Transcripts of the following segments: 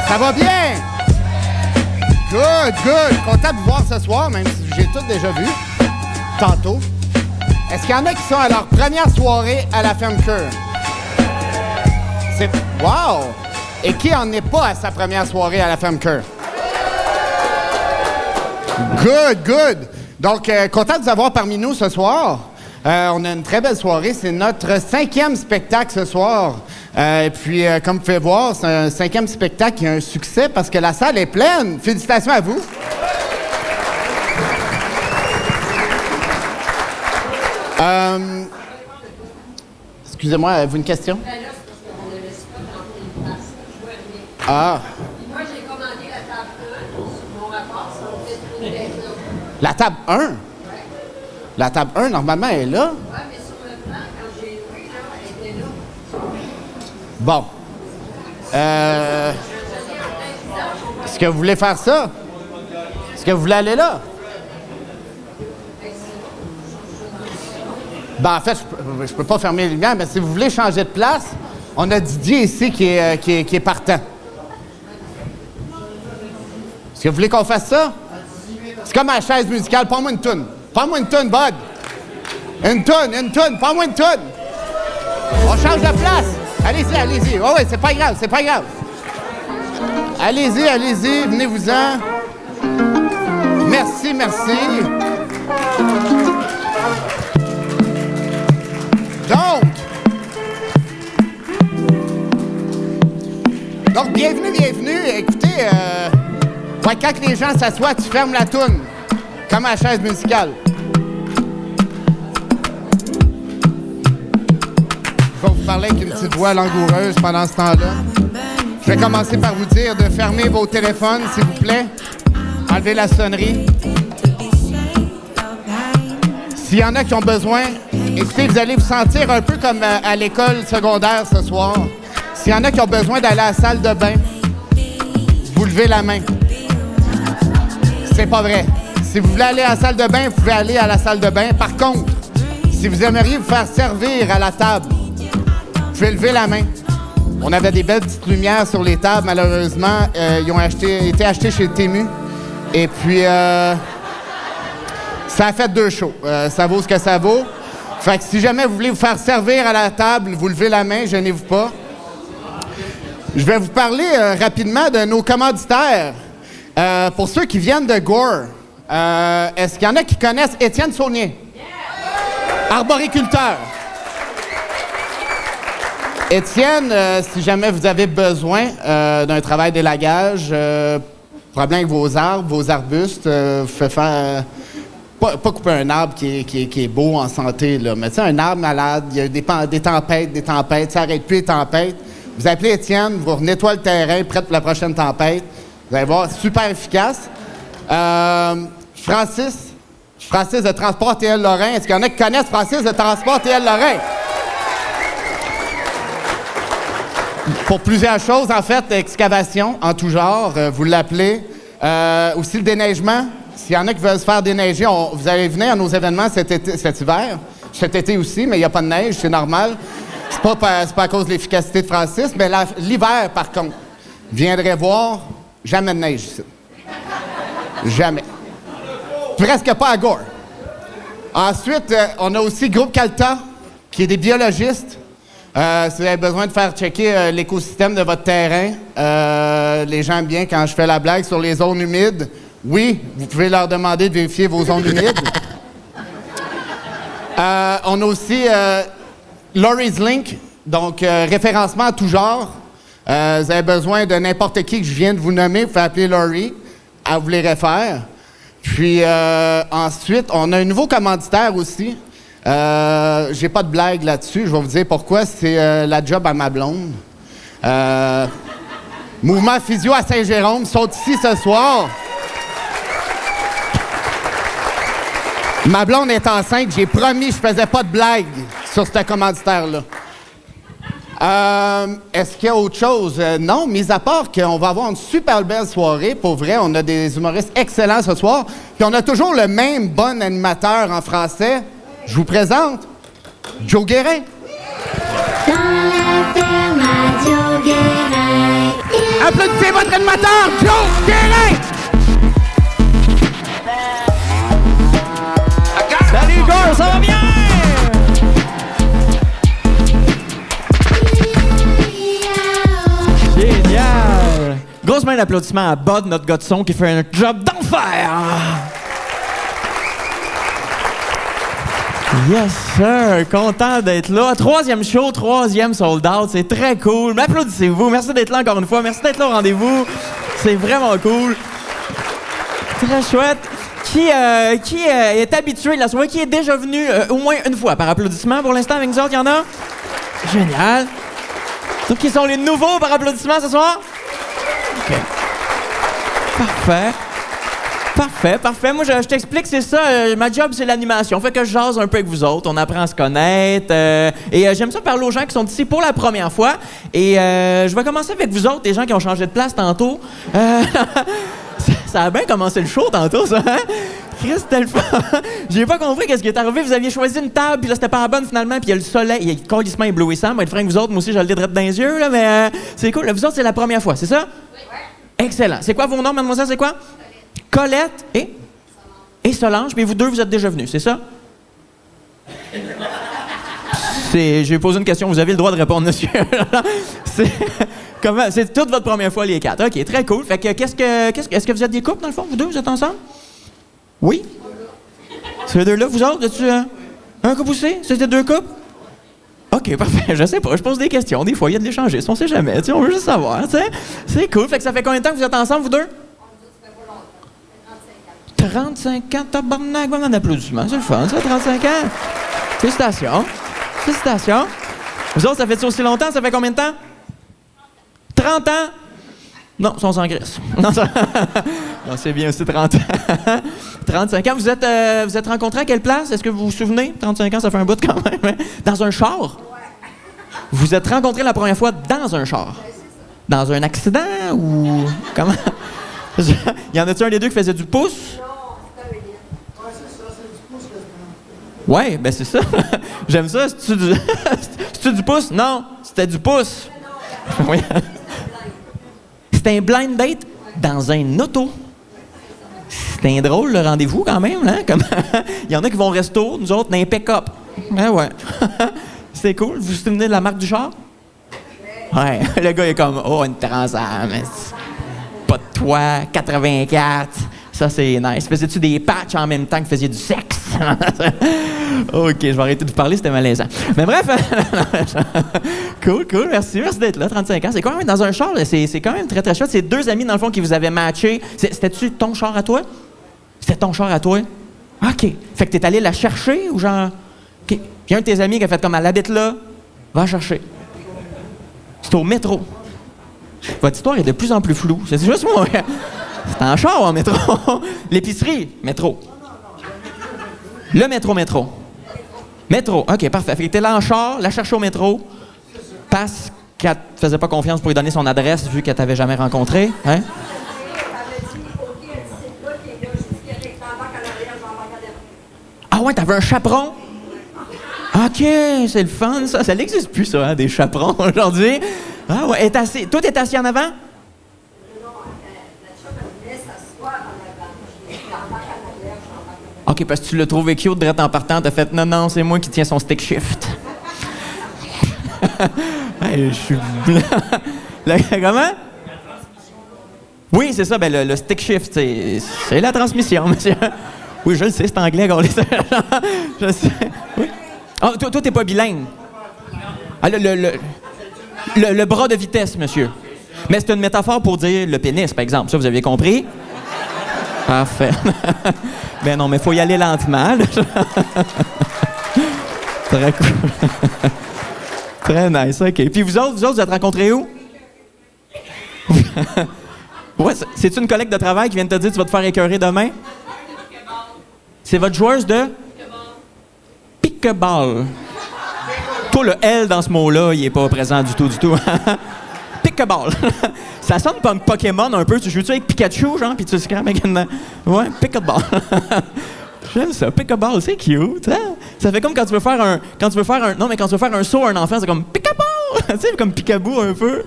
Ça va bien? Good, good. Content de vous voir ce soir, même si j'ai tout déjà vu tantôt. Est-ce qu'il y en a qui sont à leur première soirée à la Ferme Cœur? C'est... Wow! Et qui en est pas à sa première soirée à la Ferme Cœur? Good, good. Donc, content de vous avoir parmi nous ce soir. On a une très belle soirée. C'est notre 5e spectacle ce soir. Et puis, comme vous pouvez voir, c'est un 5e spectacle qui a un succès parce que la salle est pleine. Félicitations à vous. Excusez-moi, avez-vous une question? Ah. Moi, j'ai commandé la table 1 sur mon rapport, ça me fait trouver d'être là. La table 1? Ouais. La table 1, normalement, elle est là. Oui, mais sur le plan, quand j'ai vu, là, elle était là. Bon. Est-ce que vous voulez faire ça? Est-ce que vous voulez aller là? Ben, en fait, je peux pas fermer les lumières, mais si vous voulez changer de place, on a Didier ici qui est partant. Est-ce que vous voulez qu'on fasse ça? C'est comme à la chaise musicale. Prends-moi une toune. Prends-moi une toune, Bud. Une toune. Prends-moi une toune. On change de place. Allez-y, allez-y. Oh, oui, c'est pas grave, c'est pas grave. Allez-y, venez-vous-en. Merci. Donc, bienvenue. Écoutez, quand les gens s'assoient, tu fermes la toune, comme à la chaise musicale. Je vais vous parler avec une petite voix langoureuse pendant ce temps-là. Je vais commencer par vous dire de fermer vos téléphones, s'il vous plaît. Enlevez la sonnerie. S'il y en a qui ont besoin, écoutez, vous allez vous sentir un peu comme à l'école secondaire ce soir. S'il y en a qui ont besoin d'aller à la salle de bain, vous levez la main. C'est pas vrai. Si vous voulez aller à la salle de bain, vous pouvez aller à la salle de bain. Par contre, si vous aimeriez vous faire servir à la table, vous pouvez lever la main. On avait des belles petites lumières sur les tables. Malheureusement, ils ont été achetés chez Temu. Et puis, ça a fait 2 shows. Ça vaut ce que ça vaut. Fait que si jamais vous voulez vous faire servir à la table, vous levez la main, gênez-vous pas. Je vais vous parler rapidement de nos commanditaires. Pour ceux qui viennent de Gore, est-ce qu'il y en a qui connaissent Étienne Saunier? Arboriculteur. Étienne, si jamais vous avez besoin d'un travail d'élagage, problème avec vos arbres, vos arbustes, vous faites faire... Pas couper un arbre qui est beau en santé, là, mais tu sais, un arbre malade, il y a des tempêtes, ça n'arrête plus les tempêtes. Vous appelez Étienne, vous nettoyez le terrain, prêt pour la prochaine tempête. Vous allez voir, super efficace. Francis de Transport TL Lorrain. Est-ce qu'il y en a qui connaissent Francis de Transport TL Lorrain? Pour plusieurs choses, en fait, excavation en tout genre, vous l'appelez. Aussi le déneigement. S'il y en a qui veulent se faire déneiger, vous allez venir à nos événements cet hiver. Cet été aussi, mais il n'y a pas de neige, c'est normal. C'est pas à cause de l'efficacité de Francis, mais l'hiver, par contre, viendrez voir, jamais de neige ici. Jamais. Presque pas à Gore. Ensuite, on a aussi Groupe Calta, qui est des biologistes. Si vous avez besoin de faire checker l'écosystème de votre terrain, les gens aiment bien quand je fais la blague sur les zones humides. Oui, vous pouvez leur demander de vérifier vos zones humides. On a aussi Laurie's Link, donc référencement à tout genre. Vous avez besoin de n'importe qui que je viens de vous nommer, vous pouvez appeler Laurie, elle vous les réfère. Puis ensuite, on a un nouveau commanditaire aussi. J'ai pas de blague là-dessus, je vais vous dire pourquoi. C'est la job à ma blonde. Mouvement Physio à Saint-Jérôme sont ici ce soir. Ma blonde est enceinte, j'ai promis que je faisais pas de blague sur ce commanditaire-là. Est-ce qu'il y a autre chose? Non, mis à part qu'on va avoir une super belle soirée. Pour vrai, on a des humoristes excellents ce soir. Puis on a toujours le même bon animateur en français. Je vous présente Joe Guérin. Dans la ferme à Joe Guérin, Applaudissez votre animateur, Joe Guérin! Salut, girl, ça va bien? Génial! Grosse main d'applaudissements à Bud, notre gars de son, qui fait un job d'enfer! Yes, sir! Content d'être là. Troisième show, troisième sold out. C'est très cool. M'applaudissez-vous. Merci d'être là encore une fois. Merci d'être là au rendez-vous. C'est vraiment cool. Très chouette. Qui est habitué de la soirée? Qui est déjà venu au moins une fois par applaudissement pour l'instant avec nous autres? Il y en a? Génial. Donc, qui sont les nouveaux par applaudissement ce soir? OK. Parfait. Parfait. Moi, je t'explique, c'est ça. Ma job, c'est l'animation. Fait que je jase un peu avec vous autres. On apprend à se connaître. Et j'aime ça parler aux gens qui sont ici pour la première fois. Et je vais commencer avec vous autres, les gens qui ont changé de place tantôt. Ça a bien commencé le show tantôt, ça, hein? Chris, c'était le fun. J'ai pas compris qu'est-ce qui est arrivé. Vous aviez choisi une table, puis là, c'était pas la bonne finalement, puis il y a le soleil, il y a le colissement éblouissant. Moi, être franc que vous autres, moi aussi, je le direct dans les yeux, là, mais c'est cool. Là, vous autres, c'est la première fois, c'est ça? Oui. Excellent. C'est quoi vos noms, mademoiselle, c'est quoi? Colette et Solange, puis vous deux, vous êtes déjà venus, c'est ça? J'ai posé une question, vous avez le droit de répondre, monsieur. C'est toute votre première fois, les quatre. OK, très cool. Fait que, est-ce que vous êtes des couples, dans le fond, vous deux, vous êtes ensemble? Oui? Ces deux-là, vous autres, êtes-tu un couple aussi? C'était deux couples? OK, parfait. Je sais pas, je pose des questions. Des fois, il y a de l'échangisme, on sait jamais. On veut juste savoir, tu sais. C'est cool. Fait que ça fait combien de temps que vous êtes ensemble, vous deux? 35 ans, tabarnak, bon, un applaudissement, c'est le fun, ça, 35 ans. Félicitations. Vous autres, ça fait aussi longtemps? Ça fait combien de temps? 30 ans? Non, ils sont sans graisse. Non, c'est bien aussi 30 ans. 35 ans. Vous êtes rencontrés à quelle place? Est-ce que vous vous souvenez? 35 ans, ça fait un bout quand même. Hein? Dans un char? Vous êtes rencontrés la première fois dans un char? Dans un accident ou... Comment? Y en a-tu un des deux qui faisait du pouce? Ouais, ben c'est ça. J'aime ça. C'est-tu du pouce? Non, c'était du pouce. Oui. C'était un blind date dans un auto. C'était un drôle, le rendez-vous, quand même. Hein? Il y en a qui vont au resto, nous autres, dans un pick-up. Ben ouais. C'est cool. Vous vous souvenez de la marque du char? Ouais. Le gars est comme, oh, une Transam. Pas de toit, 84. Ça, c'est nice. Faisais-tu des patchs en même temps que faisiez du sexe? OK, je vais arrêter de vous parler, c'était malaisant. Mais bref, cool, merci d'être là, 35 ans. C'est quand même dans un char, c'est quand même très, très chouette. C'est deux amis, dans le fond, qui vous avaient matché. C'était-tu ton char à toi? C'était ton char à toi? OK. Fait que t'es allé la chercher ou genre... OK. Il y a un de tes amis qui a fait comme, elle habite là, va la chercher. C'est au métro. Votre histoire est de plus en plus floue. C'est juste moi. C'est en char ou en métro? L'épicerie? Métro. Le métro. Métro, OK, parfait. Fait que t'es là en char, la chercher au métro, parce qu'elle te faisait pas confiance pour lui donner son adresse vu qu'elle t'avait jamais rencontré. Hein? Ah ouais, t'avais un chaperon? OK, c'est le fun, ça. Ça n'existe plus, ça, hein, des chaperons aujourd'hui. Ah ouais, toi, t'es assis en avant? OK, parce que tu l'as trouvé cute, direct en partant, t'as fait « Non, c'est moi qui tiens son stick shift. » Hey, je suis blanc. Comment? Oui, c'est ça, ben le stick shift, c'est la transmission, monsieur. Oui, je le sais, c'est anglais, gars. Je sais. Oui. Ah, toi, t'es pas bilingue. Ah, le bras de vitesse, monsieur. Mais c'est une métaphore pour dire le pénis, par exemple. Ça, vous aviez compris? Parfait. Ben non, mais faut y aller lentement. Très cool. Très nice, OK. Puis vous autres, vous êtes rencontrés où? Ouais, c'est-tu une collègue de travail qui vient de te dire que tu vas te faire écœurer demain? C'est votre joueuse de? Pick-a-ball. Toi, le L dans ce mot-là, il est pas présent du tout. Pick-a-ball. Ça sonne comme Pokémon un peu. Tu joues-tu avec Pikachu, genre, puis tu scrapes avec une... Ouais, pick-a-ball. J'aime ça. Pick-a-ball, c'est cute, hein? Ça fait comme quand tu veux faire un saut à un enfant, c'est comme pick-a-ball! Tu sais, comme Picaboo un peu.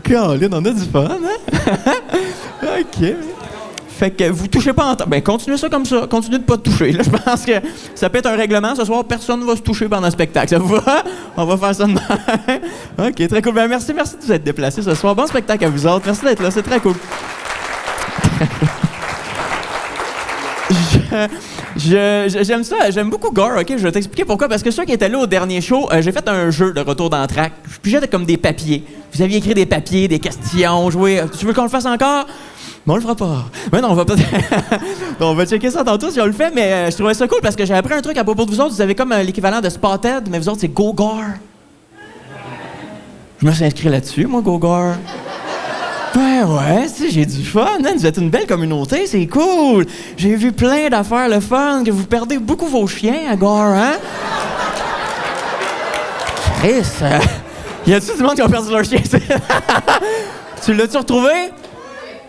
Colin, on a du fun, hein? OK. Fait que vous touchez pas en temps. Ben, continuez ça comme ça. Continuez de pas toucher. Là, je pense que ça peut être un règlement. Ce soir, personne ne va se toucher pendant le spectacle. Ça vous va? On va faire ça de même. OK, très cool. Ben, merci de vous être déplacés ce soir. Bon spectacle à vous autres. Merci d'être là. C'est très cool. J'aime ça, j'aime beaucoup Gore, OK? Je vais t'expliquer pourquoi. Parce que ceux qui étaient là au dernier show, j'ai fait un jeu de retour d'entraque. Je pigeais comme des papiers. Vous aviez écrit des papiers, des questions, joué. Tu veux qu'on le fasse encore? Mais on le fera pas. Mais non, on va pas. On va checker ça tantôt si on le fait, mais je trouvais ça cool parce que j'ai appris un truc à propos de vous autres. Vous avez comme l'équivalent de Spotted, mais vous autres, c'est Go Gore. Je me suis inscrit là-dessus, moi, Go Gore. Ben ouais, j'ai du fun, hein? Vous êtes une belle communauté, c'est cool. J'ai vu plein d'affaires le fun, que vous perdez beaucoup vos chiens à Gore, hein? Chris, y a-tu du monde qui a perdu leur chien? Tu l'as-tu retrouvé?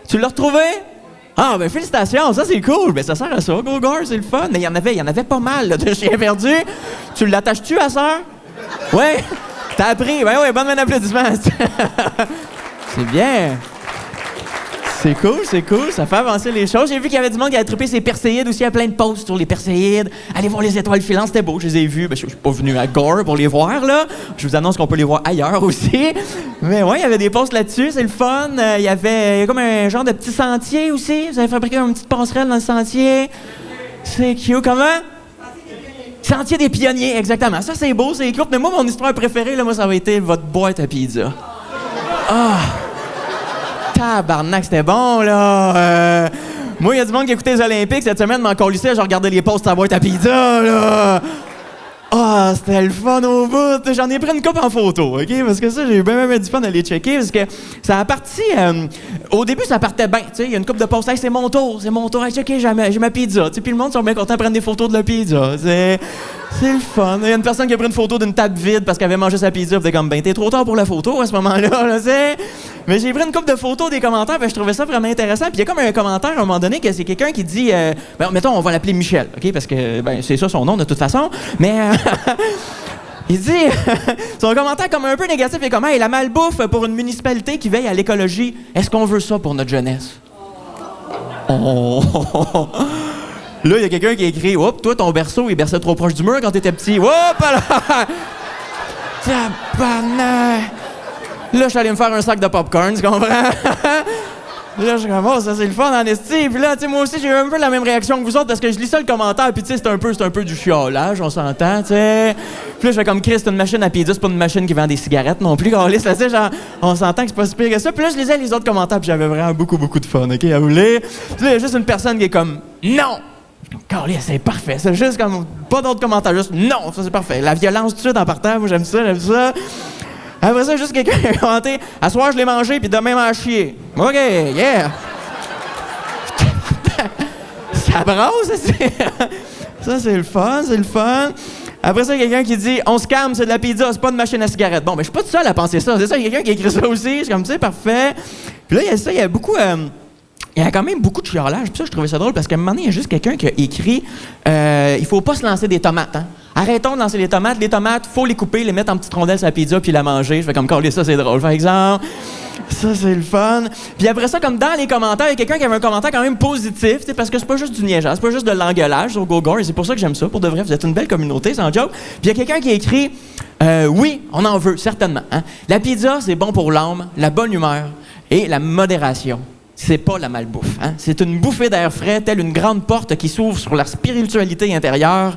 Tu l'as retrouvé? Ah, ben félicitations, ça c'est cool. Ben ça sert à ça, Go Gore, c'est le fun. Mais il y en avait pas mal là, de chiens perdus. Tu l'attaches-tu à ça? Ouais? T'as appris? Ben ouais, bonne main d'applaudissement. C'est bien. C'est cool, ça fait avancer les choses. J'ai vu qu'il y avait du monde qui avait trippé ses perséides aussi, il y a plein de posts sur les perséides. Allez voir les étoiles filantes, c'était beau, je les ai vus. Ben, je suis pas venu à Gore pour les voir, là. Je vous annonce qu'on peut les voir ailleurs aussi. Mais ouais, il y avait des posts là-dessus, c'est le fun. Il y avait comme un genre de petit sentier aussi. Vous avez fabriqué une petite passerelle dans le sentier. C'est cute, comment? Sentier des pionniers, exactement. Ça, c'est beau, c'est cool. Mais moi, mon histoire préférée, là, moi, ça va être votre boîte à pizza. Ah! Tabarnak, c'était bon, là! Moi, il y a du monde qui écoutait les Olympiques cette semaine, mais encore lycée, je regardais les posts à boîte à pizza, là! Ah, c'était le fun au bout! J'en ai pris une coupe en photo, OK? Parce que ça, j'ai bien du fun à les checker, parce que ça a parti... au début, ça partait bien, tu sais, il y a une coupe de posts, hey, c'est mon tour, hey, checker, j'ai ma pizza, tu sais, puis le monde sont bien contents de prendre des photos de la pizza, c'est le fun. Il y a une personne qui a pris une photo d'une table vide parce qu'elle avait mangé sa pizza, puis t'es comme, ben, t'es trop tard pour la photo à ce moment-là, là, c'est... Mais j'ai pris une couple de photos des commentaires, puis je trouvais ça vraiment intéressant. Puis il y a comme un commentaire à un moment donné que c'est quelqu'un qui dit, ben, mettons, on va l'appeler Michel, OK? Parce que, ben, c'est ça son nom de toute façon. Mais, il dit, son commentaire comme un peu négatif, il est comme, hey, la malbouffe pour une municipalité qui veille à l'écologie, est-ce qu'on veut ça pour notre jeunesse? Oh! Là, il y a quelqu'un qui a écrit, hop, toi, ton berceau, il berçait trop proche du mur quand t'étais petit. Hop là! Tabarnak! Là, je suis allé me faire un sac de popcorn, tu comprends? Là, je suis comme, oh, ça, c'est le fun en esti. Puis là, tu sais, moi aussi, j'ai eu un peu la même réaction que vous autres parce que je lis ça, le commentaire, puis tu sais, c'est un peu du chiolage, on s'entend, tu sais. Puis là, je fais comme, Chris, c'est une machine à pizza, c'est pas une machine qui vend des cigarettes non plus, tu sais, genre, on s'entend que c'est pas si pire que ça. Puis là, je lisais les autres commentaires, puis j'avais vraiment beaucoup de fun, OK, à vous lire. Puis là, il y a juste une personne qui est comme, non! Carly, c'est parfait. C'est juste comme, pas d'autres commentaires, juste, non, ça, c'est parfait. La violence, tout de suite, en partant, moi, j'aime ça. Après ça, juste quelqu'un qui a commenté « À soir, je l'ai mangé, puis demain, m'en chier. » OK, yeah! Ça brasse, ça, c'est le fun. Après ça, il y a quelqu'un qui dit « On se calme, c'est de la pizza, c'est pas une machine à cigarette. » Bon, mais je suis pas tout seul à penser ça. C'est ça, il y a quelqu'un qui a écrit ça aussi. Je suis comme, tu sais, parfait. Puis là, il y a beaucoup... il y a quand même beaucoup de chiolage. Puis ça, je trouvais ça drôle parce qu'à un moment donné, il y a juste quelqu'un qui a écrit il faut pas se lancer des tomates, hein. Arrêtons de lancer les tomates. Les tomates, faut les couper, les mettre en petites rondelles sur la pizza puis la manger. Je fais comme, ça, c'est drôle, par exemple. Ça, c'est le fun. Puis après ça, comme dans les commentaires, il y a quelqu'un qui avait un commentaire quand même positif, parce que c'est pas juste du niaisage, c'est pas juste de l'engueulage sur Go Gore, et c'est pour ça que j'aime ça. Pour de vrai, vous êtes une belle communauté, sans joke. Puis il y a quelqu'un qui a écrit oui, on en veut, certainement. Hein? La pizza, c'est bon pour l'âme, la bonne humeur et la modération. C'est pas la malbouffe. Hein? C'est une bouffée d'air frais, telle une grande porte qui s'ouvre sur la spiritualité intérieure.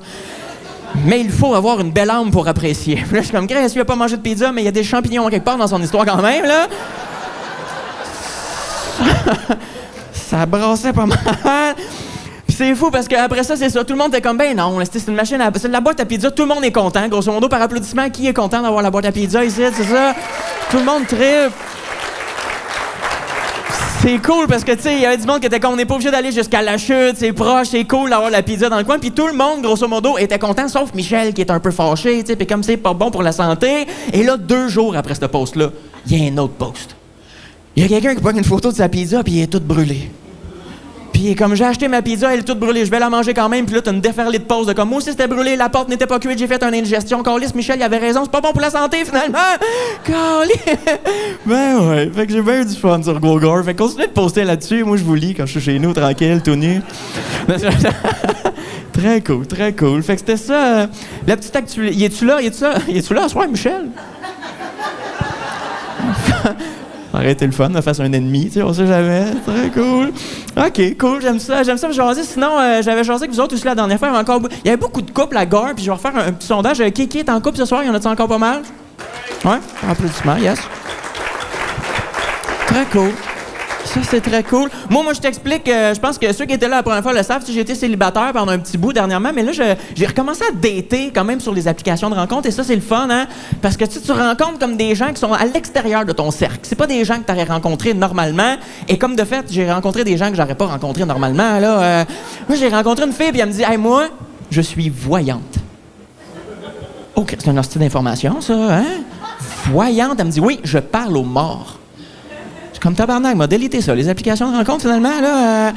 Mais il faut avoir une belle âme pour apprécier. Puis là, je suis comme, Grèce, il a pas mangé de pizza, mais il y a des champignons quelque part dans son histoire quand même, là. Ça brassait pas mal. Puis c'est fou parce qu'après ça, c'est ça. Tout le monde était comme, ben non, c'est une machine c'est la boîte à pizza. Tout le monde est content. Grosso modo, par applaudissement, qui est content d'avoir la boîte à pizza ici? C'est ça? Tout le monde trippe. C'est cool parce que, tu sais, il y avait du monde qui était comme, on n'est pas obligé d'aller jusqu'à la chute, c'est proche, c'est cool d'avoir la pizza dans le coin. Puis tout le monde, grosso modo, était content, sauf Michel qui est un peu fâché, tu sais, puis comme c'est pas bon pour la santé. Et là, 2 jours après ce post-là, il y a un autre post. Il y a quelqu'un qui prend une photo de sa pizza, puis il est tout brûlé. Puis comme j'ai acheté ma pizza, elle est toute brûlée, je vais la manger quand même. Puis là, t'as une déferlée de pause de comme moi aussi c'était brûlé, la porte n'était pas cuite, j'ai fait une indigestion. Carlis, Michel, il avait raison, c'est pas bon pour la santé finalement. Carlis! Ben ouais, fait que j'ai bien eu du fun sur Gogor. Fait que continuez de poster là-dessus. Moi, je vous lis quand je suis chez nous, tranquille, tout nu. Très cool, très cool. Fait que c'était ça. La petite actualité. Y es-tu là? Y es-tu là ce soir, Michel? Arrêtez le fun, me fasse un ennemi, tu sais, on sait jamais. Très cool. OK, cool, j'aime ça jaser. Sinon, j'avais jasé avec vous autres aussi la dernière fois. Il y avait beaucoup de couples à Gare, puis je vais refaire un petit sondage. Qui est en couple ce soir? Y en a-t-il encore pas mal? Ouais, applaudissements, yes. Très cool. Ça, c'est très cool. Moi, je t'explique, je pense que ceux qui étaient là la première fois le savent, j'ai été célibataire pendant un petit bout dernièrement, mais là, j'ai recommencé à dater quand même sur les applications de rencontres, et ça, c'est le fun, hein? Parce que tu rencontres comme des gens qui sont à l'extérieur de ton cercle. C'est pas des gens que tu aurais rencontrés normalement, et comme de fait, j'ai rencontré des gens que j'aurais pas rencontrés normalement, là. Moi, j'ai rencontré une fille, puis elle me dit « Hey, moi, je suis voyante. » OK, c'est un hostie d'information, ça, hein? Voyante, elle me dit « Oui, je parle aux morts. » Comme tabarnak, m'a délité ça, les applications de rencontre, finalement, là.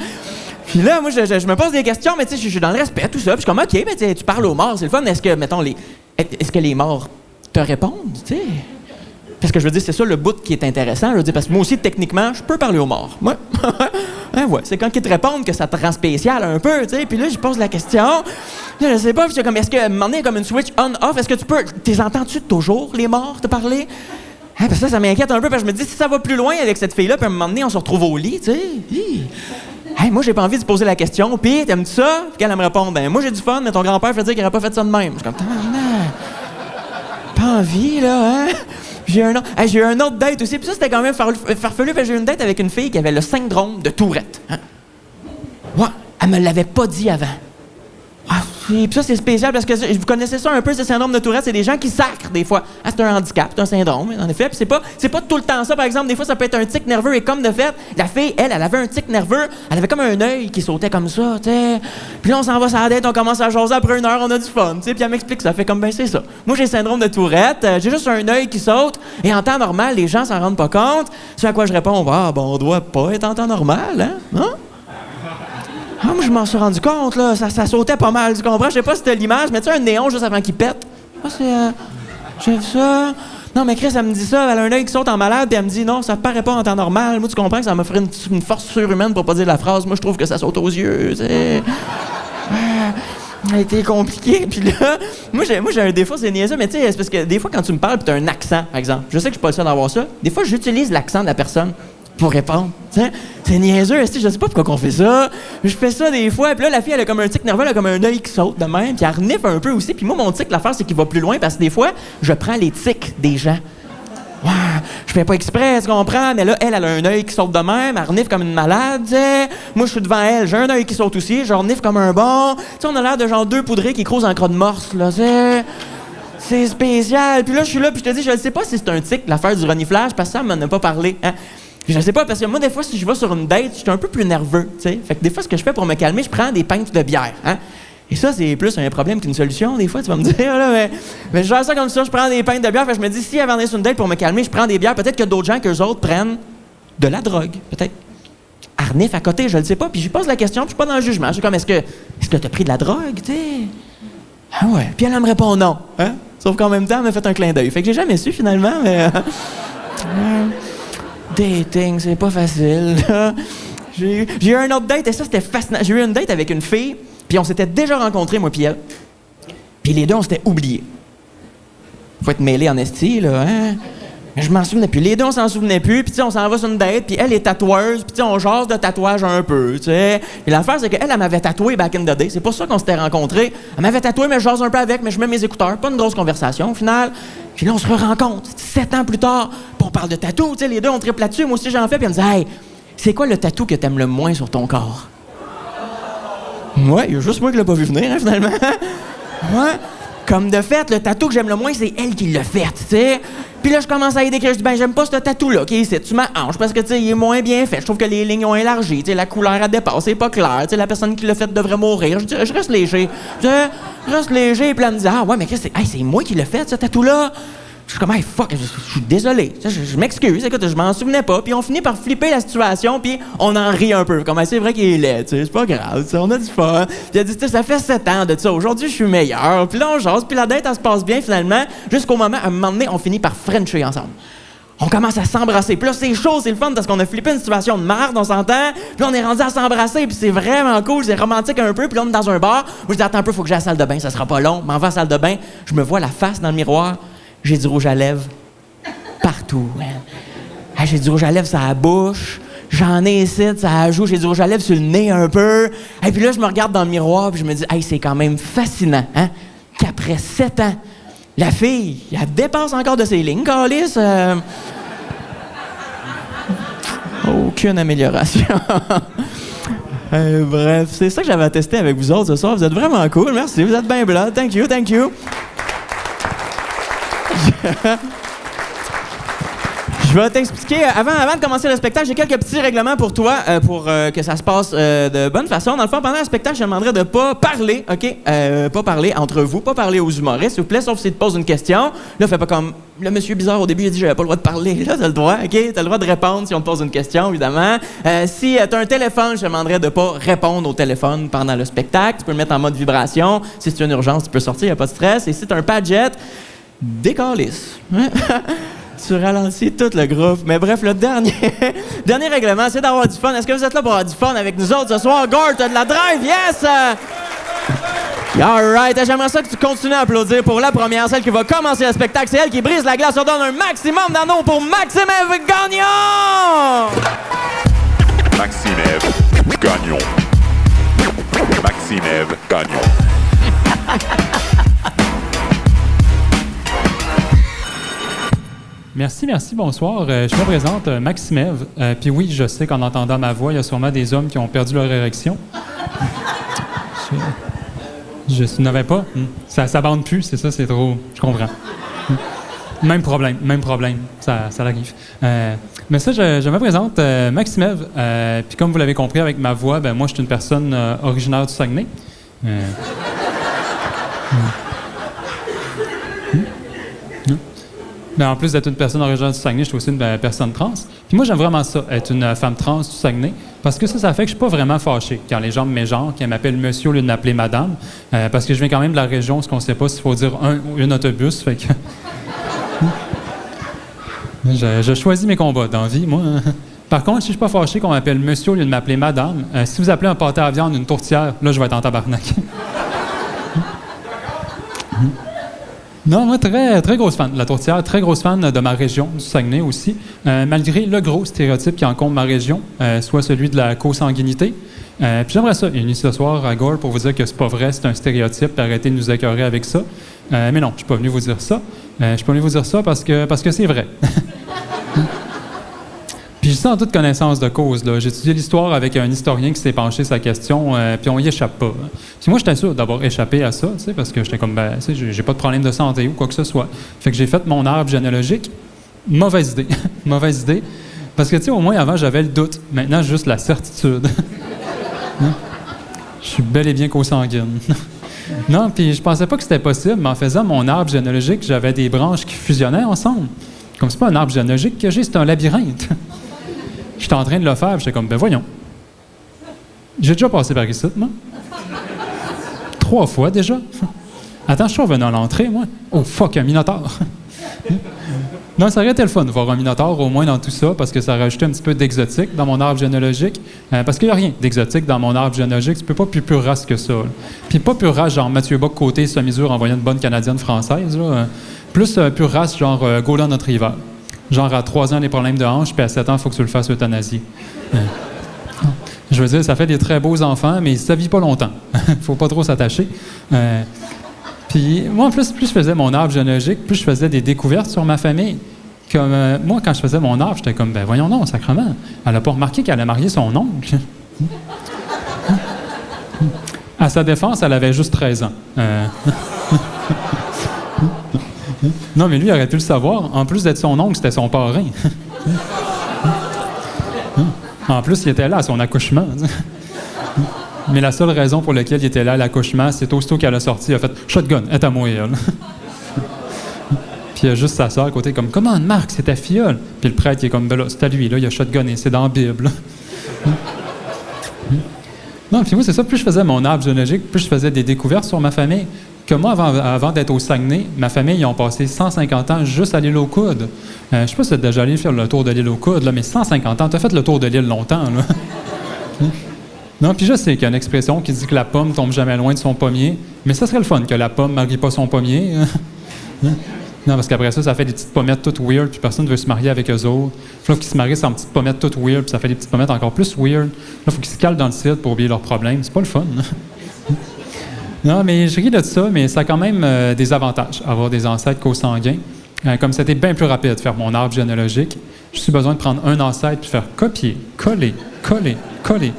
Puis là, moi, je me pose des questions, mais tu sais, je suis dans le respect, tout ça. Puis je suis comme, OK, mais tu parles aux morts, c'est le fun. Est-ce que, mettons, est-ce que les morts te répondent, tu sais? Parce que je veux dire, c'est ça le bout qui est intéressant. Je veux dire, parce que moi aussi, techniquement, je peux parler aux morts. Ouais. Ouais. C'est quand ils te répondent que ça te rend spécial un peu, tu sais. Puis là, je pose la question. Là, je sais pas, puis je suis comme, est-ce que, à un moment donné, comme une switch on-off, est-ce que tu peux. T'es entends-tu toujours, les morts, te parler? Hein, parce que ça m'inquiète un peu, parce que je me dis, si ça va plus loin avec cette fille-là, puis à un moment donné, on se retrouve au lit, tu sais. Hey, moi, j'ai pas envie de se poser la question, puis t'aimes-tu ça? Puis qu'elle me répond, ben moi, j'ai du fun, mais ton grand-père fait dire qu'il aurait pas fait ça de même. Je suis comme, pas envie, là, hein? J'ai eu un autre date aussi, puis ça, c'était quand même farfelu, parce que j'ai eu une date avec une fille qui avait le syndrome de Tourette. Hein? Ouais, elle me l'avait pas dit avant. Ah, puis ça, c'est spécial parce que vous connaissez ça un peu, ce syndrome de Tourette, c'est des gens qui sacrent des fois. Ah, c'est un handicap, c'est un syndrome, en effet. Puis c'est pas tout le temps ça, par exemple. Des fois, ça peut être un tic nerveux. Et comme de fait, la fille, elle avait un tic nerveux. Elle avait comme un œil qui sautait comme ça, tu sais. Puis là, on s'en va sur la date, on commence à jaser après une heure, on a du fun, tu sais. Puis elle m'explique ça. Fait comme, ben, c'est ça. Moi, j'ai le syndrome de Tourette. J'ai juste un œil qui saute. Et en temps normal, les gens s'en rendent pas compte. C'est à quoi je réponds, ah, bon, on doit pas être en temps normal, hein? Non? Ah, moi, je m'en suis rendu compte, là. Ça sautait pas mal, tu comprends? Je sais pas si c'était l'image, mais tu sais, un néon juste avant qu'il pète. Ah, j'ai vu ça. Non, mais Chris, elle me dit ça. Elle a un œil qui saute en malade, puis elle me dit non, ça paraît pas en temps normal. Moi, tu comprends que ça m'a fait une force surhumaine pour pas dire la phrase. Moi, je trouve que ça saute aux yeux, tu sais. Ça a été compliqué. Puis là, moi, j'ai un défaut, c'est niaiseux, mais tu sais, c'est parce que des fois, quand tu me parles, puis t'as un accent, par exemple, je sais que je suis pas le seul d'avoir ça. Des fois, j'utilise l'accent de la personne pour répondre. T'sais, c'est niaiseux, je sais pas pourquoi on fait ça. Je fais ça des fois, puis là, la fille, elle a comme un tic nerveux, elle a comme un œil qui saute de même, puis elle renifle un peu aussi. Puis moi, mon tic, l'affaire, c'est qu'il va plus loin, parce que des fois, je prends les tics des gens. Ouais, je fais pas exprès, tu comprends, mais là, elle a un œil qui saute de même, elle renifle comme une malade, t'sais. Moi, je suis devant elle, j'ai un œil qui saute aussi, je renifle comme un bon. Tu sais, on a l'air de genre deux poudrés qui croisent en croix de morse, là, t'sais. C'est spécial. Puis là, je suis là, puis je te dis, je ne sais pas si c'est un tic, l'affaire du reniflage, parce que ça m'en a pas parlé, hein. Je sais pas, parce que moi, des fois, si je vais sur une date, je suis un peu plus nerveux, tu sais. Fait que des fois, ce que je fais pour me calmer, je prends des pintes de bière, hein. Et ça, c'est plus un problème qu'une solution, des fois, tu vas me dire, là, mais je gère ça comme ça, je prends des pintes de bière, fait que je me dis, si avant d'aller sur une date pour me calmer, je prends des bières, peut-être que d'autres gens qu'eux autres prennent de la drogue, peut-être. Arnif à côté, je le sais pas, puis je lui pose la question, puis je suis pas dans le jugement. Je suis comme, est-ce que t'as pris de la drogue, tu sais? Ah ouais. Puis elle me répond non, hein. Sauf qu'en même temps, elle m'a fait un clin d'œil. Fait que j'ai jamais su, finalement, mais... Dating, c'est pas facile. J'ai eu un autre date et ça, c'était fascinant. J'ai eu une date avec une fille, puis on s'était déjà rencontrés, moi puis elle. Puis les deux, on s'était oubliés. Faut être mêlé en esti, là, hein? Mais je m'en souvenais plus. Les deux, on s'en souvenait plus, puis tu sais, on s'en va sur une date, puis elle est tatoueuse, puis tu sais, on jase de tatouage un peu, tu sais. Et l'affaire, c'est qu'elle, elle m'avait tatoué back in the day. C'est pour ça qu'on s'était rencontrés. Elle m'avait tatoué, mais je jase un peu avec, mais je mets mes écouteurs. Pas une grosse conversation, au final. Puis là, on se rencontre 7 ans plus tard, puis on parle de tatou, tu sais, les deux, on triple là-dessus. Moi aussi, j'en fais, puis elle me dit, hey, c'est quoi le tatou que t'aimes le moins sur ton corps? Ouais, il y a juste moi qui l'ai pas vu venir, hein, finalement. Ouais. Comme de fait, le tatou que j'aime le moins, c'est elle qui l'a fait, tu sais. Puis là, je commence à y décrire. Je dis, ben, j'aime pas ce tatou-là, qui est ici. Tu m'arranges parce que, tu sais, il est moins bien fait. Je trouve que les lignes ont élargi. Tu sais, la couleur, elle dépasse. C'est pas clair. Tu sais, la personne qui l'a fait devrait mourir. Je dis, je reste léger. Je reste léger. Puis là, elle me dit, ah, ouais, mais qu'est-ce que c'est? Hey, c'est moi qui l'ai fait, ce tatou-là. Je suis comme, hey, fuck, je suis désolé. Je m'excuse, écoute, je m'en souvenais pas. Puis on finit par flipper la situation, puis on en rit un peu. Comme, c'est vrai qu'il est laid, c'est pas grave, on a du fun. Puis elle dit, ça fait 7 ans de ça, aujourd'hui je suis meilleur. Puis là, on jase, puis la date, elle se passe bien finalement, jusqu'au moment, à un moment donné, on finit par frencher ensemble. On commence à s'embrasser. Puis là, c'est chaud, c'est le fun, parce qu'on a flippé une situation de merde, on s'entend. Puis là, on est rendu à s'embrasser, puis c'est vraiment cool, c'est romantique un peu. Puis là, on est dans un bar. Moi, je dis, attends un peu, faut que j'aille à la salle de bain, ça sera pas long. Je m'en vais à la salle de bain, je me vois la face dans le miroir. J'ai du rouge à lèvres partout, man. Hey, j'ai du rouge à lèvres sur la bouche. J'en ai ici, ça joue. J'ai du rouge à lèvres sur le nez un peu. Et puis là, je me regarde dans le miroir puis je me dis, hey, c'est quand même fascinant, hein, qu'après 7 ans, la fille, elle dépasse encore de ses lignes, câlisse. Aucune amélioration. Bref, c'est ça que j'avais à tester avec vous autres ce soir. Vous êtes vraiment cool. Merci. Vous êtes bien blood. Thank you, thank you. Je vais t'expliquer, avant de commencer le spectacle, j'ai quelques petits règlements pour toi, pour que ça se passe de bonne façon. Dans le fond, pendant le spectacle, je te demanderais de pas parler, OK? Pas parler entre vous, pas parler aux humoristes, s'il vous plaît, sauf s'ils te posent une question. Là, fais pas comme le monsieur bizarre au début, il a dit j'avais pas le droit de parler. Là, t'as le droit, OK? T'as le droit de répondre si on te pose une question, évidemment. Si t'as un téléphone, je te demanderais de pas répondre au téléphone pendant le spectacle. Tu peux le mettre en mode vibration. Si c'est une urgence, tu peux sortir, y a pas de stress. Et si t'as un Padjet, décalisse. Tu ralentis tout le groupe. Mais bref, le dernier règlement, c'est d'avoir du fun. Est-ce que vous êtes là pour avoir du fun avec nous autres ce soir? Gord, t'as de la drive, yes! All right, j'aimerais ça que tu continues à applaudir pour la première, celle qui va commencer le spectacle. C'est elle qui brise la glace. On donne un maximum d'anneaux pour Maxime-Ève Gagnon! Maxime-Ève Gagnon. Maxime-Ève Gagnon. Merci, bonsoir. Je me présente, Maxime-Ève. Puis oui, je sais qu'en entendant ma voix, il y a sûrement des hommes qui ont perdu leur érection. Je n'avais pas. Ça bande plus, c'est ça, c'est trop... Je comprends. Même problème. Ça arrive. Mais ça, je me présente, Maxime-Ève. Puis comme vous l'avez compris avec ma voix, ben moi, je suis une personne originaire du Saguenay. Mais en plus d'être une personne originaire du Saguenay, je suis aussi une personne trans. Puis moi, j'aime vraiment ça, être une femme trans du Saguenay, parce que ça fait que je suis pas vraiment fâché quand les gens me mégenrent, qu'ils m'appellent monsieur au lieu de m'appeler madame, parce que je viens quand même de la région, ce qu'on sait pas s'il faut dire un ou une autobus, fait que... je choisis mes combats dans la vie, moi. Par contre, si je suis pas fâché qu'on m'appelle monsieur au lieu de m'appeler madame, si vous appelez un pâté à viande une tourtière, là, je vais être en tabarnak. Non, moi, très, très grosse fan de la tourtière, très grosse fan de ma région, du Saguenay aussi, malgré le gros stéréotype qui encombre ma région, soit celui de la consanguinité. Puis j'aimerais ça, une ce soir à Gore pour vous dire que c'est pas vrai, c'est un stéréotype, arrêtez de nous écœurer avec ça. Mais non, je suis pas venu vous dire ça. Je suis pas venu vous dire ça parce que c'est vrai. Puis je dis ça en toute connaissance de cause. J'ai étudié l'histoire avec un historien qui s'est penché sur la question, puis on y échappe pas. Puis moi, j'étais sûr d'avoir échappé à ça, parce que j'étais comme, j'ai pas de problème de santé ou quoi que ce soit. Fait que j'ai fait mon arbre généalogique. Mauvaise idée. Mauvaise idée. Parce que, au moins, avant, j'avais le doute. Maintenant, j'ai juste la certitude. Je suis bel et bien consanguine. Non, puis je pensais pas que c'était possible, mais en faisant mon arbre généalogique, j'avais des branches qui fusionnaient ensemble. Comme c'est pas un arbre généalogique que j'ai, c'est un labyrinthe. J'étais en train de le faire, puis j'étais comme, voyons. J'ai déjà passé par ici, moi. 3 fois déjà. Attends, je suis revenu à l'entrée, moi. Oh, fuck, un minotaure. Non, ça aurait été le fun de voir un minotaure, au moins dans tout ça, parce que ça rajoutait un petit peu d'exotique dans mon arbre généalogique. Parce qu'il n'y a rien d'exotique dans mon arbre généalogique. Tu peux pas plus pure race que ça. Là. Puis pas pure race, genre Mathieu Bock côté semi-mesure en voyant une bonne Canadienne française. Là. Plus pure race, genre Golden Retriever. Genre, à 3 ans, des problèmes de hanche, puis à 7 ans, il faut que tu le fasses euthanasie. Je veux dire, ça fait des très beaux enfants, mais ça vit pas longtemps. Faut pas trop s'attacher. Puis, moi, en plus je faisais mon arbre généalogique, plus je faisais des découvertes sur ma famille. Comme, moi, quand je faisais mon arbre, j'étais comme, voyons non, sacrément. Elle a pas remarqué qu'elle a marié son oncle. À sa défense, elle avait juste 13 ans. Non, mais lui, il aurait pu le savoir. En plus d'être son oncle, c'était son parrain. En plus, il était là à son accouchement. Mais la seule raison pour laquelle il était là à l'accouchement, c'est aussitôt qu'elle a sorti, il a fait « Shotgun, est à moi, elle. » Puis il y a juste sa sœur à côté, comme, comment, Marc, c'est ta filleule? Puis le prêtre, il est comme, ben là, c'est à lui, là, il a shotgunné, c'est dans la Bible. Non, puis moi, c'est ça, plus je faisais mon arbre généalogique, plus je faisais des découvertes sur ma famille. Que moi, avant d'être au Saguenay, ma famille, ils ont passé 150 ans juste à l'île aux Coudes. Je sais pas si tu es déjà allé faire le tour de l'île aux Coudes, là, mais 150 ans, tu as fait le tour de l'île longtemps, là. Non, puis je sais qu'il y a une expression qui dit que la pomme tombe jamais loin de son pommier, mais ça serait le fun que la pomme ne marie pas son pommier. Non, parce qu'après ça, ça fait des petites pommettes toutes weird, puis personne ne veut se marier avec eux autres. Puis là, il faut qu'ils se marient sans petites pommettes toutes weird, puis ça fait des petites pommettes encore plus weird. Là, il faut qu'ils se calent dans le site pour oublier leurs problèmes. C'est pas le fun. Non, mais je ris de ça, mais ça a quand même des avantages, avoir des ancêtres co-sanguins. Comme c'était bien plus rapide de faire mon arbre généalogique, je suis besoin de prendre un ancêtre puis faire copier, coller, coller, coller.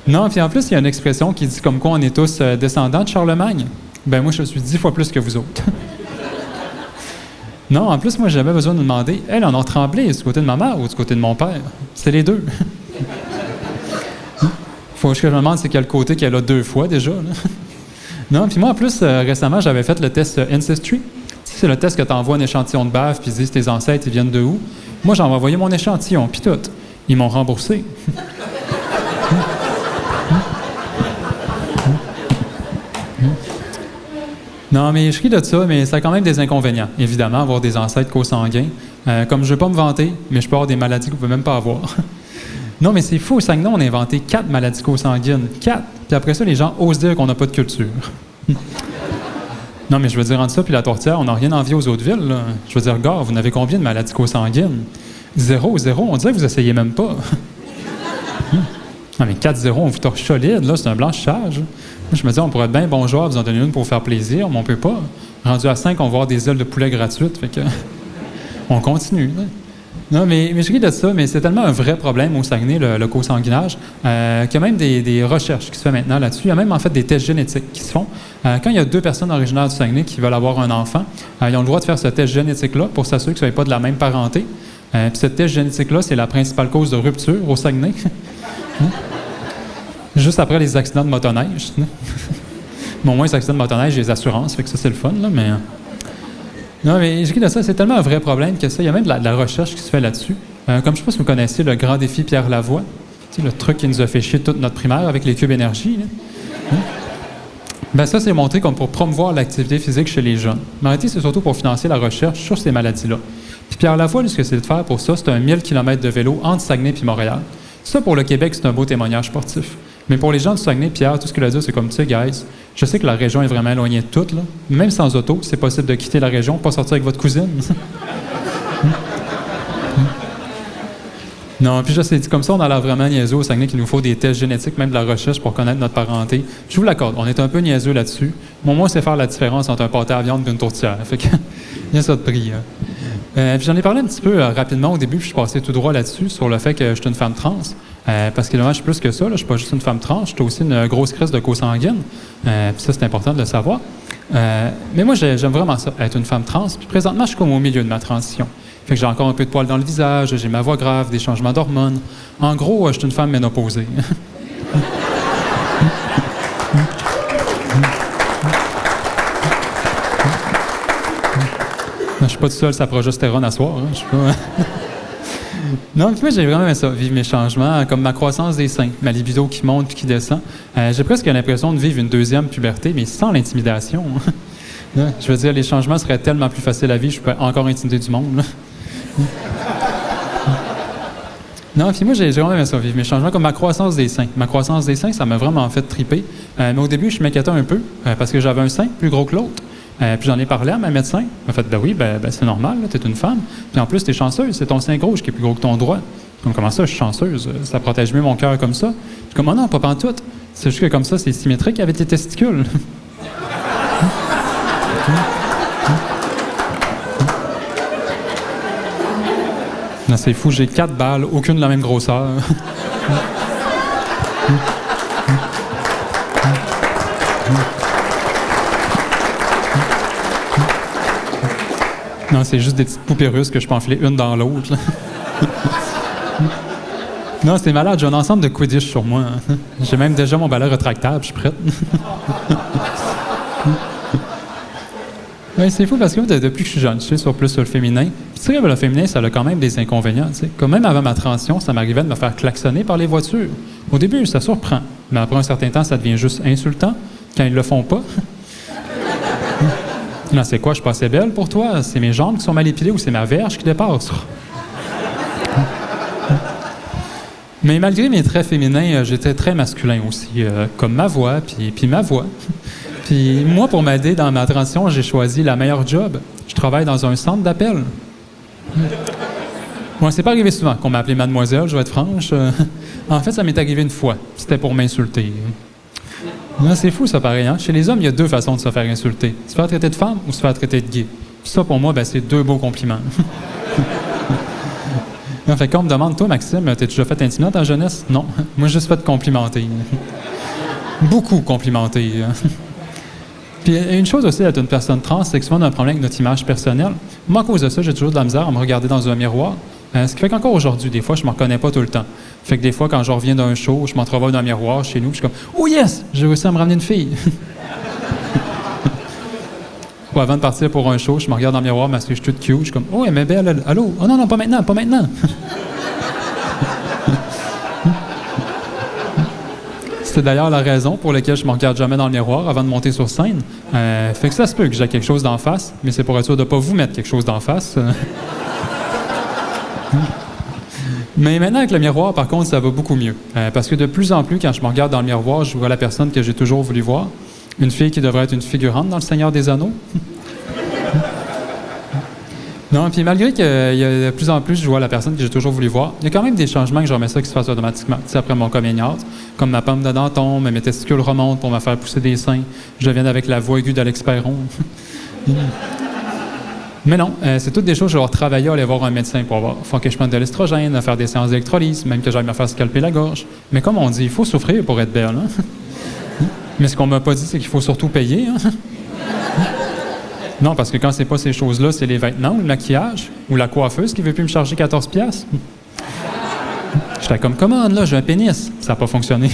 Non, puis en plus, il y a une expression qui dit comme quoi on est tous descendants de Charlemagne. Ben moi, je suis 10 fois plus que vous autres. Non, en plus, moi, j'avais besoin de demander, elle, en Tremblay, du côté de ma mère ou du côté de mon père? C'est les deux. Faut que je me demande c'est quel côté qu'elle a 2 fois déjà. Là. Non, puis moi, en plus, récemment, j'avais fait le test Ancestry. C'est le test que tu envoies un échantillon de bave puis ils disent tes ancêtres, ils viennent de où? Moi, j'en ai envoyé mon échantillon, puis tout. Ils m'ont remboursé. Non, mais je ris de ça, mais ça a quand même des inconvénients, évidemment, avoir des ancêtres co-sanguins. Comme je ne veux pas me vanter, mais je peux avoir des maladies que vous ne pouvez même pas avoir. Non, mais c'est fou, au Saguenay, on a inventé 4 maladies co-sanguines. 4! Puis après ça, les gens osent dire qu'on n'a pas de culture. Non, mais je veux dire, entre ça puis la tourtière, on n'a rien envie aux autres villes. Là. Je veux dire, gars, vous n'avez combien de maladies co-sanguines? 0, on dirait que vous essayez même pas. Non, mais 4-0, on vous torche solide, là, c'est un blanchissage. Je me dis, on pourrait être bien bon joueur, vous en donner une pour vous faire plaisir, mais on peut pas. Rendu à 5, on va avoir des ailes de poulet gratuites, fait que on continue. Là. Non, mais je ris de ça, mais c'est tellement un vrai problème au Saguenay, le co-sanguinage, qu'il y a même des recherches qui se font maintenant là-dessus. Il y a même en fait des tests génétiques qui se font. Quand il y a 2 personnes originaires du Saguenay qui veulent avoir un enfant, ils ont le droit de faire ce test génétique-là pour s'assurer qu'ils ne soient pas de la même parenté. Puis ce test génétique-là, c'est la principale cause de rupture au Saguenay. Juste après les accidents de motoneige. Bon, au moins, les accidents de motoneige, les assurances, fait que ça, c'est le fun, là, mais... Non, mais je dis de ça, c'est tellement un vrai problème que ça, il y a même de la recherche qui se fait là-dessus. Comme je ne sais pas si vous connaissez le grand défi Pierre Lavoie, tu sais, le truc qui nous a fait chier toute notre primaire avec les cubes énergie. Ben ça, c'est montré comme pour promouvoir l'activité physique chez les jeunes. Mais en réalité, c'est surtout pour financer la recherche sur ces maladies-là. Puis Pierre Lavoie, lui, ce que c'est de faire pour ça, c'est 1000 km de vélo entre Saguenay et Montréal. Ça, pour le Québec, c'est un beau témoignage sportif. Mais pour les gens du Saguenay, Pierre, tout ce qu'il a dit, c'est comme, tu sais, guys, je sais que la région est vraiment éloignée de toute, là. Même sans auto, c'est possible de quitter la région, pas sortir avec votre cousine. Non, puis je sais, comme ça, on a l'air vraiment niaiseux au Saguenay qu'il nous faut des tests génétiques, même de la recherche pour connaître notre parenté. Je vous l'accorde, on est un peu niaiseux là-dessus. Mais au moins, c'est faire la différence entre un pâté à viande et une tourtière. Fait que, il y a ça de prix. Puis j'en ai parlé un petit peu rapidement au début, puis je suis passé tout droit là-dessus, sur le fait que je suis une femme trans. Parce que là, je suis plus que ça, là, je suis pas juste une femme trans, je suis aussi une grosse crise de co-sanguine. Puis ça, c'est important de le savoir. Mais moi, j'aime vraiment ça, être une femme trans. Puis présentement, je suis comme au milieu de ma transition. Fait que j'ai encore un peu de poils dans le visage, j'ai ma voix grave, des changements d'hormones. En gros, je suis une femme ménopausée. Je suis pas tout seul, sa progestérone à soir. Hein, je suis pas... Non, puis moi, j'ai vraiment aimé ça, vivre mes changements, comme ma croissance des seins, ma libido qui monte puis qui descend. J'ai presque l'impression de vivre une deuxième puberté, mais sans l'intimidation. Je veux dire, les changements seraient tellement plus faciles à vivre, je peux encore intimider du monde. Non, puis moi, j'ai vraiment aimé ça, vivre mes changements, comme ma croissance des seins. Ma croissance des seins, ça m'a vraiment fait triper. Mais au début, je m'inquiétais un peu, parce que j'avais un sein plus gros que l'autre. Puis j'en ai parlé à ma médecin. Elle m'a fait, ben oui, c'est normal, t'es une femme. Puis en plus, t'es chanceuse, c'est ton sein gauche qui est plus gros que ton droit. Donc comment ça, je suis chanceuse? Ça protège mieux mon cœur comme ça. Puis comme, oh non, pas pantoute. C'est juste que comme ça, c'est symétrique avec tes testicules. Non, c'est fou, j'ai 4 balles, aucune de la même grosseur. Non, c'est juste des petites poupées russes que je peux enfiler une dans l'autre. Non, c'est malade, j'ai un ensemble de Quidditch sur moi. J'ai même déjà mon balai rétractable, je suis prête. Ouais, c'est fou parce que moi, depuis que je suis jeune, je suis plus sur le féminin. Puis tu sais, le féminin, ça a quand même des inconvénients. Tu sais. Comme même avant ma transition, ça m'arrivait de me faire klaxonner par les voitures. Au début, ça surprend. Mais après un certain temps, ça devient juste insultant quand ils le font pas. Non, c'est quoi, je suis pas assez belle pour toi? C'est mes jambes qui sont mal épilées ou c'est ma verge qui dépasse? Mais malgré mes traits féminins, j'étais très masculin aussi, comme ma voix, puis ma voix. Puis moi, pour m'aider dans ma transition, j'ai choisi la meilleure job. Je travaille dans un centre d'appel. Bon, c'est pas arrivé souvent qu'on m'a appelé mademoiselle, je vais être franche. En fait, ça m'est arrivé une fois. C'était pour m'insulter. Non, c'est fou, ça, pareil. Hein? Chez les hommes, il y a deux façons de se faire insulter. Se faire traiter de femme ou se faire traiter de gay. Puis ça, pour moi, c'est deux beaux compliments. En fait, quand on me demande, toi, Maxime, t'es déjà fait intimider dans ta jeunesse? Non. Moi, j'ai juste fait complimenter. Beaucoup complimenter. Puis une chose aussi d'être une personne trans, c'est que souvent on a un problème avec notre image personnelle. Moi, à cause de ça, j'ai toujours de la misère à me regarder dans un miroir. Ce qui fait qu'encore aujourd'hui, des fois, je ne me reconnais pas tout le temps. Fait que des fois, quand je reviens d'un show, je m'entrevois dans un miroir chez nous, je suis comme « Oh yes! J'ai réussi à me ramener une fille! » Ou avant de partir pour un show, je me regarde dans le miroir, parce que je suis toute cute, je suis comme « Oh, elle est belle, allô? Oh non, non, pas maintenant, pas maintenant! » C'est d'ailleurs la raison pour laquelle je ne me regarde jamais dans le miroir avant de monter sur scène. Fait que ça se peut que j'ai quelque chose d'en face, mais c'est pour être sûr de ne pas vous mettre quelque chose d'en face. Mais maintenant, avec le miroir, par contre, ça va beaucoup mieux. Parce que de plus en plus, quand je me regarde dans le miroir, je vois la personne que j'ai toujours voulu voir. Une fille qui devrait être une figurante dans Le Seigneur des Anneaux. Non, puis malgré qu'il y a de plus en plus, je vois la personne que j'ai toujours voulu voir, il y a quand même des changements que j'aimerais ça qui se fassent automatiquement. Tu sais, après mon coming out, comme ma pomme de dent tombe, mes testicules remontent pour me faire pousser des seins, je viens avec la voix aiguë d'Alex Perron. Mais non, c'est toutes des choses que je vais devoir travailler à aller voir un médecin pour voir. Il faut que je prenne de l'estrogène, à faire des séances d'électrolyse, même que j'aille me faire scalper la gorge. Mais comme on dit, il faut souffrir pour être belle. Hein? Mais ce qu'on m'a pas dit, c'est qu'il faut surtout payer. Hein? Non, parce que quand c'est pas ces choses-là, c'est les vêtements ou le maquillage ou la coiffeuse qui veut plus me charger 14$. J'étais comme, comment là, j'ai un pénis. Ça n'a pas fonctionné.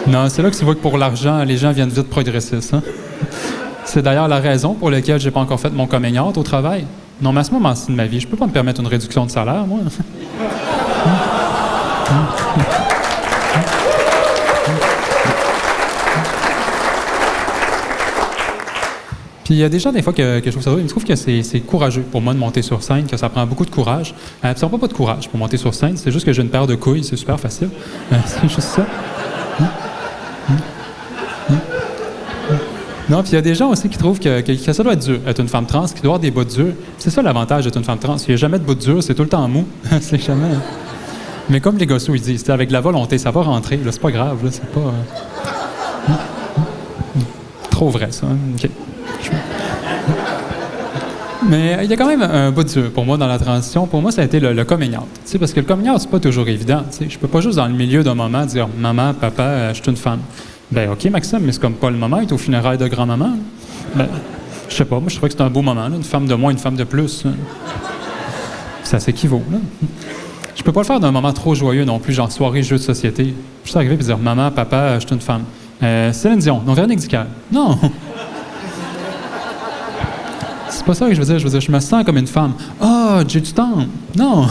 Non, c'est là que tu vois que pour l'argent, les gens viennent vite progressistes. Hein? C'est d'ailleurs la raison pour laquelle j'ai pas encore fait mon coming out au travail. Non, mais à ce moment-ci de ma vie, je peux pas me permettre une réduction de salaire, moi. Puis il y a des gens, des fois, que je trouve ça drôle. Ils me trouvent que c'est courageux pour moi de monter sur scène, que ça prend beaucoup de courage. Ça prend pas de courage pour monter sur scène, c'est juste que j'ai une paire de couilles, c'est super facile. C'est juste ça. Non, puis il y a des gens aussi qui trouvent que ça doit être dur, être une femme trans, qui doit avoir des bouts durs. C'est ça l'avantage d'être une femme trans. Il n'y a jamais de bouts durs, c'est tout le temps mou. C'est jamais... Mais comme les gossos, ils disent, avec la volonté, ça va rentrer. Là, c'est pas grave, là, c'est pas... Trop vrai, ça. Hein? OK. Mais il y a quand même un bout dur pour moi dans la transition. Pour moi, ça a été le coming out. Tu sais, parce que le coming out, c'est pas toujours évident. Tu sais, je peux pas juste dans le milieu d'un moment dire « Maman, papa, je suis une femme ». Ben OK, Maxime, mais c'est comme pas le moment, être au funérailles de grand-maman. Ben, je sais pas, moi je trouvais que c'était un beau moment, là, une femme de moins, une femme de plus. Ça s'équivaut, là. Je peux pas le faire d'un moment trop joyeux non plus, genre soirée, jeu de société. Je suis arrivé et dire « Maman, papa, je suis une femme ». Céline Dion, non, Véronique Dicker. Non! C'est pas ça que je veux dire. Je veux dire, je me sens comme une femme. Ah, j'ai du temps. Non!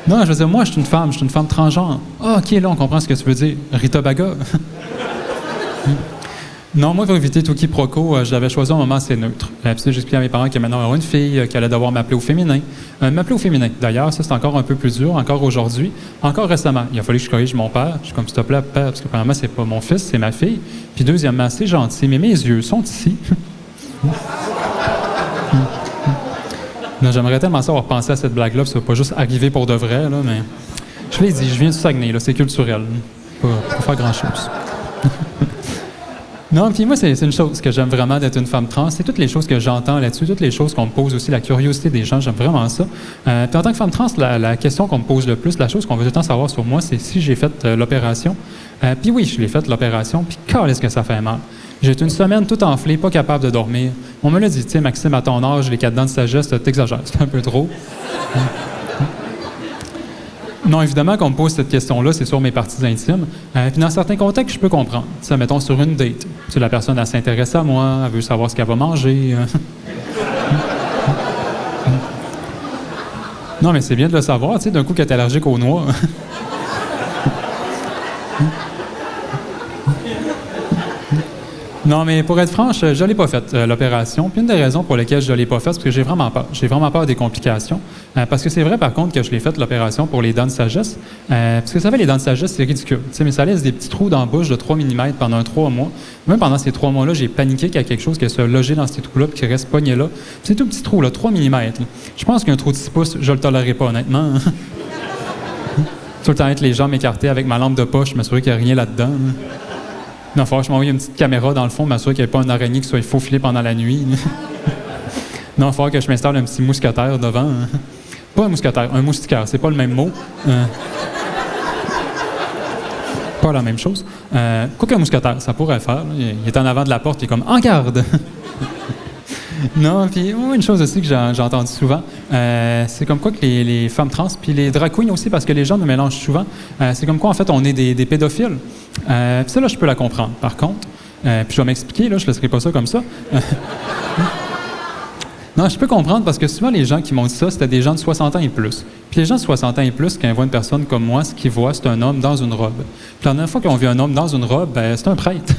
Non, je veux dire, moi, je suis une femme transgenre. Ah, OK, là, on comprend ce que tu veux dire. Rita Baga. Non, moi, pour éviter tout quiproquo, j'avais choisi un moment assez neutre. Puis j'expliquais à mes parents que maintenant, il y aura une fille qui allait devoir m'appeler au féminin. M'appeler au féminin. D'ailleurs, ça, c'est encore un peu plus dur, encore aujourd'hui. Encore récemment, il a fallu que je corrige mon père. Je suis comme, s'il te plaît, père, parce que premièrement, c'est pas mon fils, c'est ma fille. Puis deuxièmement, c'est gentil, mais mes yeux sont ici. Non, j'aimerais tellement ça avoir pensé à cette blague-là, puis ça va pas juste arriver pour de vrai, là, mais... Je l'ai dit, je viens du Saguenay, là, c'est culturel. Pas faire grand-chose. Non, puis moi, c'est une chose que j'aime vraiment d'être une femme trans. C'est toutes les choses que j'entends là-dessus, toutes les choses qu'on me pose aussi, la curiosité des gens, j'aime vraiment ça. Puis en tant que femme trans, la question qu'on me pose le plus, la chose qu'on veut tout le temps savoir sur moi, c'est si j'ai fait l'opération. Puis oui, je l'ai faite, l'opération, puis est-ce que ça fait mal. J'ai été une semaine tout enflée, pas capable de dormir. On me l'a dit, tu sais, Maxime, à ton âge, les 4 dents de sagesse, t'exagères, c'est un peu trop. Non, évidemment, qu'on me pose cette question-là, c'est sur mes parties intimes. Puis dans certains contextes, je peux comprendre. Ça, mettons, sur une date. Si la personne, elle s'intéresse à moi, elle veut savoir ce qu'elle va manger. Non, mais c'est bien de le savoir, tu sais, d'un coup qu'elle est allergique aux noix. Non, mais pour être franche, je ne l'ai pas faite, l'opération. Puis une des raisons pour lesquelles je ne l'ai pas faite, c'est parce que j'ai vraiment peur. J'ai vraiment peur des complications. Parce que c'est vrai, par contre, que je l'ai faite, l'opération, pour les dents de sagesse. Parce que, vous savez, les dents de sagesse, c'est ridicule. Tu sais, mais ça laisse des petits trous dans la bouche de 3 mm pendant 3 mois. Même pendant ces 3 mois-là, j'ai paniqué qu'il y a quelque chose qui se logé dans ces trous-là puis qui reste pogné là. Puis c'est tout petit trou, là, 3 mm. Là. Je pense qu'un trou de 6 pouces, je le tolérerai pas, honnêtement. Tout le temps être les jambes écartées avec ma lampe de poche, m'assurer qu'il n'y a rien là-dedans. Là. Non, il faut que je m'envoie une petite caméra dans le fond, m'assurer qu'il n'y ait pas une araignée qui soit faufilée pendant la nuit. Non, il faut que je m'installe un petit mousquetaire devant. Pas un mousquetaire, un moustiquaire, c'est pas le même mot. Pas la même chose. Quoi qu'un mousquetaire, ça pourrait faire. Là. Il est en avant de la porte, il est comme « En garde! » Non, puis une chose aussi que j'ai entendu souvent, c'est comme quoi que les femmes trans, puis les drag queens aussi, parce que les gens me mélangent souvent, c'est comme quoi, en fait, on est des pédophiles. Puis ça, là, je peux la comprendre. Par contre, puis je vais m'expliquer, là, je ne laisserai pas ça comme ça. Non, je peux comprendre parce que souvent, les gens qui m'ont dit ça, c'était des gens de 60 ans et plus. Puis les gens de 60 ans et plus, quand ils voient une personne comme moi, ce qu'ils voient, c'est un homme dans une robe. Puis la dernière fois qu'ils ont vu un homme dans une robe, ben, c'est un prêtre.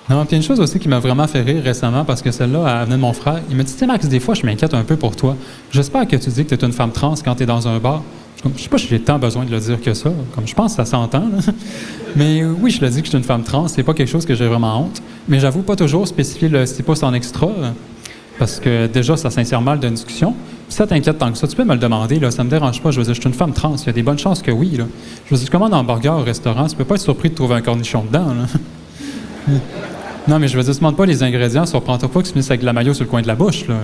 Non, puis une chose aussi qui m'a vraiment fait rire récemment, parce que celle-là, elle venait de mon frère. Il m'a dit, tu sais, Max, des fois, je m'inquiète un peu pour toi. J'espère que tu dis que tu es une femme trans quand tu es dans un bar. Je sais pas si j'ai tant besoin de le dire que ça. Comme je pense que ça s'entend. Là. Mais oui, je le dis que je suis une femme trans. C'est pas quelque chose que j'ai vraiment honte. Mais j'avoue pas toujours spécifier le 6 pouces en extra. Parce que déjà, ça s'insère mal d'une discussion. Puis ça t'inquiète tant que ça. Tu peux me le demander, là, ça me dérange pas. Je veux dire, je suis une femme trans. Il y a des bonnes chances que oui. Là. Je veux dire, tu commandes un hamburger au restaurant, tu peux pas être surpris de trouver un cornichon dedans. Là. Non, mais je veux dire, tu ne demandes pas les ingrédients, surprends-toi pas que tu finisses avec de la mayo sur le coin de la bouche, là.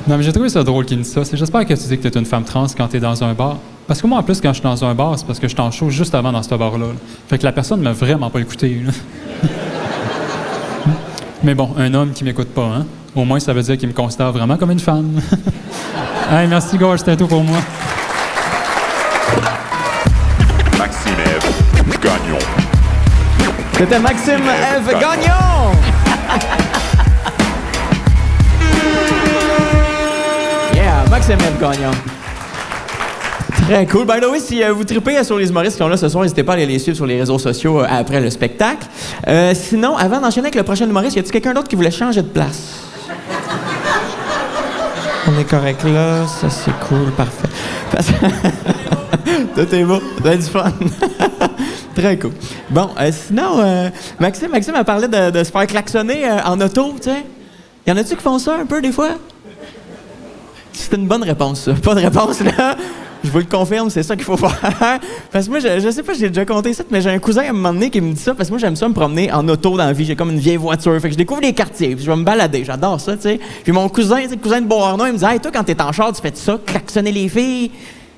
Non, mais j'ai trouvé ça drôle qu'il me dise ça. J'espère que tu dis que tu es une femme trans quand tu es dans un bar. Parce que moi, en plus, quand je suis dans un bar, c'est parce que je suis en show juste avant dans ce bar-là. Là. Fait que la personne ne m'a vraiment pas écouté. Là. Mais bon, un homme qui m'écoute pas, hein? Au moins, ça veut dire qu'il me considère vraiment comme une femme. Hey, merci, Gorge, c'était tout pour moi. Maxime Ève Gagnon. C'était Maxime Ève Gagnon! Yeah, Maxime Ève Gagnon. Très cool. By the way, si vous tripez sur les humoristes qui sont là ce soir, n'hésitez pas à aller les suivre sur les réseaux sociaux après le spectacle. Sinon, avant d'enchaîner avec le prochain humoriste, y a-t-il quelqu'un d'autre qui voulait changer de place? On est correct là, ça c'est cool, parfait. Tout est beau, ça a du fun. Très cool. Bon, sinon, Maxime a parlé de se faire klaxonner en auto, tu sais. Y en a-tu qui font ça un peu des fois? C'est une bonne réponse, ça. Pas de réponse, là. Je vous le confirme, c'est ça qu'il faut faire. Parce que moi, je sais pas, j'ai déjà compté ça, mais j'ai un cousin à un moment donné qui me dit ça, parce que moi, j'aime ça me promener en auto dans la vie. J'ai comme une vieille voiture, fait que je découvre les quartiers, puis je vais me balader. J'adore ça, tu sais. Puis mon cousin, le cousin de Beauharnois, il me dit « Hey, toi, quand t'es en char, tu fais ça, klaxonner les filles? »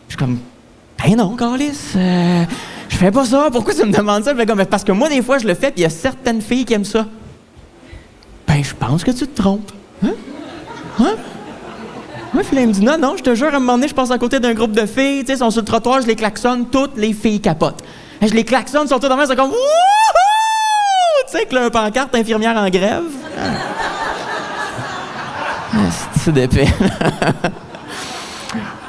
Je suis comme « Ben non, Carlis, je fais pas ça. Pourquoi tu me demandes ça? » Il fait comme « Parce que moi, des fois, je le fais, puis il y a certaines filles qui aiment ça. » Ben, je pense que tu te trompes. Hein? Hein? Oui, puis là, il me dit, non, je te jure, à un moment donné, je passe à côté d'un groupe de filles, tu sais, sont sur le trottoir, je les klaxonne, toutes les filles capotent. Et je les klaxonne, sont toutes en main, c'est comme, wouhou! Tu sais, que là, un pancarte infirmière en grève. C'est d'épais.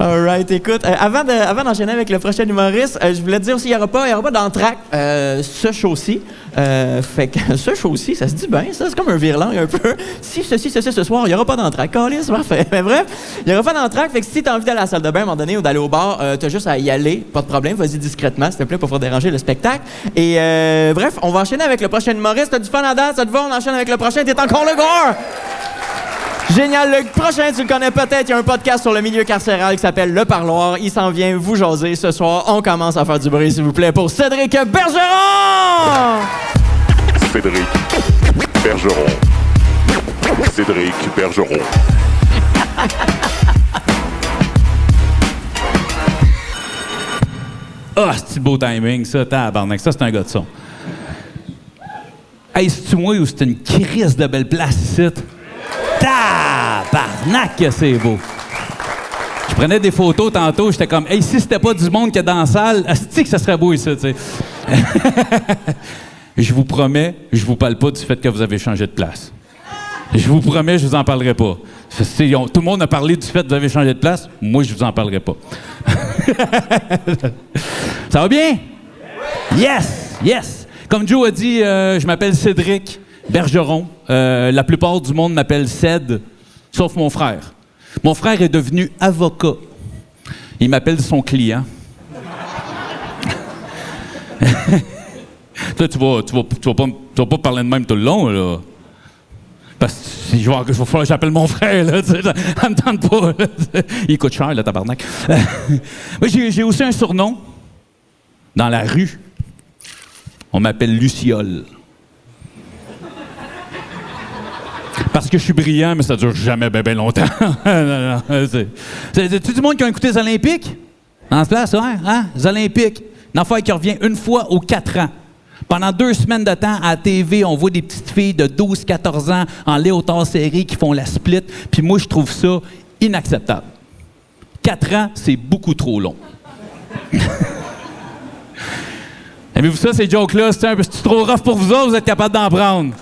All right, écoute, avant d'enchaîner avec le prochain humoriste, je voulais te dire aussi, il n'y aura pas d'entracte ce show-ci. Fait que ce show-ci, ça se dit bien, ça, c'est comme un virelang un peu. Si ceci, ce soir, il n'y aura pas d'entracte. Calisse, parfait. Mais bref, il n'y aura pas d'entracte. Fait que si tu as envie d'aller à la salle de bain à un moment donné ou d'aller au bar, tu as juste à y aller, pas de problème, vas-y discrètement, s'il te plaît, pour pas déranger le spectacle. Et bref, on va enchaîner avec le prochain humoriste. T'as du fun à date, ça te va? On enchaîne avec le prochain. T'es encore le gore! Génial. Le prochain, tu le connais peut-être. Il y a un podcast sur le milieu carcéral qui s'appelle Le Parloir. Il s'en vient vous jaser ce soir. On commence à faire du bruit, s'il vous plaît, pour Cédric Bergeron! Cédric Bergeron. Cédric Bergeron. Ah, c'est beau timing, ça, tabarnak. Ça, c'est un gars de son. Hey, c'est-tu moi ou c'est une crise de belle place ici? Tabarnak que c'est beau! Je prenais des photos tantôt, j'étais comme, hey, si c'était pas du monde qui est dans la salle, asti que ça serait beau ici, tu sais. Je vous promets, je vous parle pas du fait que vous avez changé de place. Je vous promets, je vous en parlerai pas. Tout le monde a parlé du fait que vous avez changé de place, moi, je vous en parlerai pas. Ça va bien? Yes! Yes! Comme Joe a dit, je m'appelle Cédric Bergeron. La plupart du monde m'appelle Ced, sauf mon frère. Mon frère est devenu avocat. Il m'appelle son client. Toi, tu vas pas parler de même tout le long, là. Parce que il va falloir que j'appelle mon frère, là, tu sais, ça me tente pas, là. Il coûte cher, le tabarnak. Moi, j'ai aussi un surnom. Dans la rue, on m'appelle Luciole. Parce que je suis brillant, mais ça dure jamais bien longtemps. Non, c'est tout le monde qui a écouté les Olympiques? En ce place, ouais, hein? Les Olympiques. Une affaire qui revient une fois aux 4 ans. Pendant 2 semaines de temps, à la TV, on voit des petites filles de 12-14 ans en léotard serré qui font la split. Puis moi, je trouve ça inacceptable. 4 ans, c'est beaucoup trop long. Aimez-vous ça, ces jokes-là? C'est trop rough pour vous autres, vous êtes capable d'en prendre.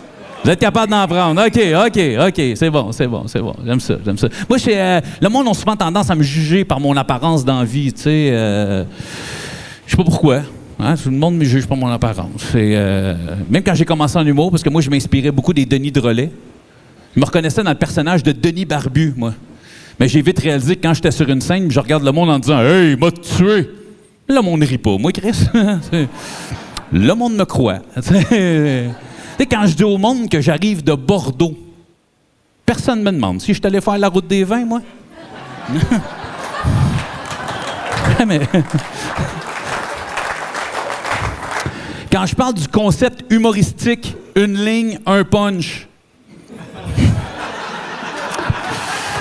Vous êtes capable d'en prendre. OK. C'est bon. J'aime ça. Moi, le monde a souvent tendance à me juger par mon apparence dans la vie, tu sais. Je sais pas pourquoi. Hein? Tout le monde me juge par mon apparence. Même quand j'ai commencé en humour, parce que moi, je m'inspirais beaucoup des Denis Drolet. Je me reconnaissais dans le personnage de Denis Barbu, moi. Mais j'ai vite réalisé que quand j'étais sur une scène, je regarde le monde en disant « Hey, il m'a tué! » Le monde ne rit pas. Moi, Chris, le monde me croit. Tu sais, quand je dis au monde que j'arrive de Bordeaux, personne ne me demande si je suis allé faire la route des vins, moi. Mais... Quand je parle du concept humoristique, une ligne, un punch.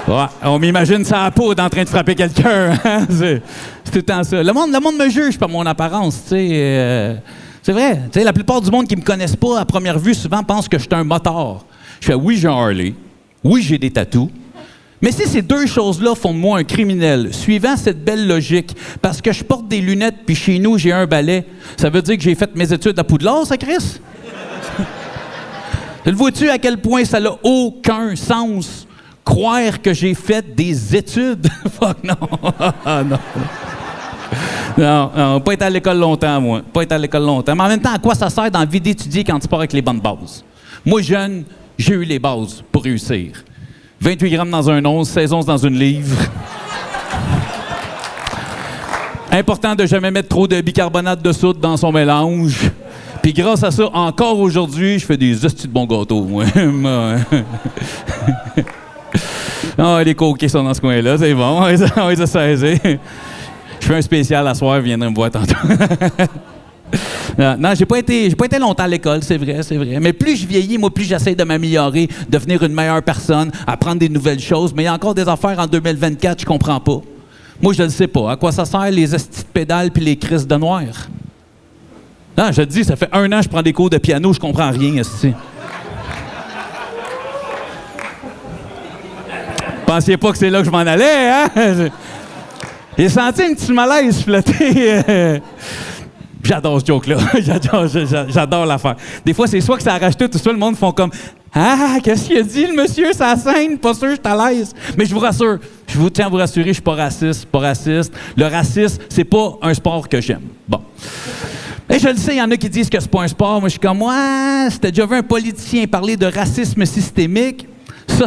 Ouais, on m'imagine ça à peau en train de frapper quelqu'un. Hein? C'est tout le temps ça. Le monde me juge par mon apparence, tu sais. C'est vrai. Tu sais, la plupart du monde qui me connaissent pas à première vue souvent pense que je suis un motard. Je fais oui, j'ai un Harley. Oui, j'ai des tatous. Mais si ces 2 choses-là font de moi un criminel, suivant cette belle logique, parce que je porte des lunettes puis chez nous j'ai un balai, ça veut dire que j'ai fait mes études à Poudlard, ça, Chris? Le vois-tu à quel point ça n'a aucun sens croire que j'ai fait des études? Fuck non. Non. Non, pas être à l'école longtemps, moi. Pas être à l'école longtemps. Mais en même temps, à quoi ça sert dans la vie d'étudier quand tu pars avec les bonnes bases? Moi, jeune, j'ai eu les bases pour réussir. 28 grammes dans un 11, 16 onces dans une livre. Important de jamais mettre trop de bicarbonate de soude dans son mélange. Puis grâce à ça, encore aujourd'hui, je fais des hosties de bons gâteaux, moi. Les coquets sont dans ce coin-là, c'est bon. On les a saisés. Je fais un spécial à soir, viendrez me voir tantôt. Non, j'ai pas été longtemps à l'école, c'est vrai. Mais plus je vieillis, moi, plus j'essaie de m'améliorer, devenir une meilleure personne, apprendre des nouvelles choses. Mais il y a encore des affaires en 2024, je comprends pas. Moi, je ne sais pas. À quoi ça sert les estis de pédales puis les crises de noir? Non, je te dis, ça fait 1 an que je prends des cours de piano, je comprends rien, esti. Pensiez pas que c'est là que je m'en allais, hein? J'ai senti un petit malaise flotter. J'adore ce joke-là. J'adore l'affaire. Des fois, c'est soit que ça arrache tout, soit le monde font comme « Ah, qu'est-ce qu'il a dit, le monsieur, ça scène? Pas sûr, je suis à l'aise. » Mais je vous rassure, je vous tiens à vous rassurer, je suis pas raciste. Le racisme, c'est pas un sport que j'aime. Bon. Et je le sais, il y en a qui disent que c'est pas un sport. Moi, je suis comme « Ouais, si t'as déjà vu un politicien parler de racisme systémique,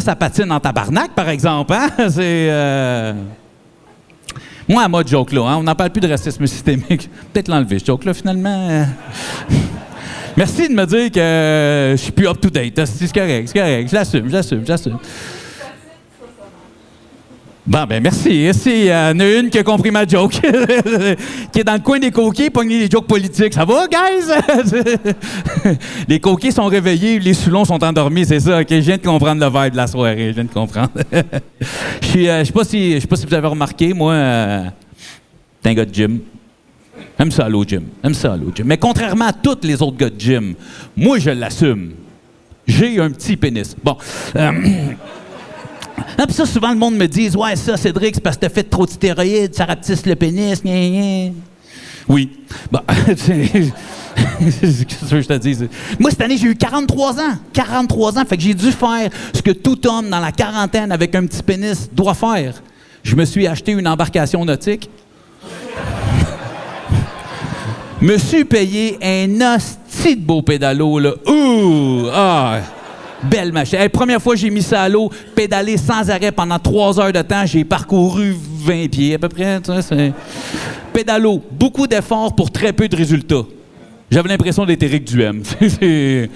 ça patine en tabarnak, par exemple. Hein? » C'est... Moi, à mode joke-là, hein? On n'en parle plus de racisme systémique. Peut-être l'enlever, ce joke-là, finalement. Merci de me dire que je suis plus up-to-date. C'est correct. Je l'assume. Bon, ben merci. Il y en a une qui a compris ma joke. Qui est dans le coin des coquets, pogner des jokes politiques. Ça va, guys? Les coquets sont réveillés, les Soulons sont endormis, c'est ça. OK, je viens de comprendre le vibe de la soirée. Je viens de comprendre. Je sais pas si vous avez remarqué, moi, t'es un gars de gym. Aime ça aller au gym. Aime ça aller au gym. Mais contrairement à tous les autres gars de gym, moi, je l'assume. J'ai un petit pénis. Bon. Ah, puis ça, souvent, le monde me dit « Ouais, ça, Cédric, c'est parce que t'as fait trop de stéroïdes, ça rapetisse le pénis, gna, gna. » Oui. Bon, qu'est-ce que je te dis? Moi, cette année, j'ai eu 43 ans. 43 ans, fait que j'ai dû faire ce que tout homme dans la quarantaine avec un petit pénis doit faire. Je me suis acheté une embarcation nautique. Me suis payé un hostie de beau pédalo, là. Ouh! Ah! Belle machine. Hey, première fois que j'ai mis ça à l'eau, pédalé sans arrêt pendant 3 heures de temps, j'ai parcouru 20 pieds à peu près. Tu sais, c'est... Pédalo, beaucoup d'efforts pour très peu de résultats. J'avais l'impression d'être Éric Duhem. C'est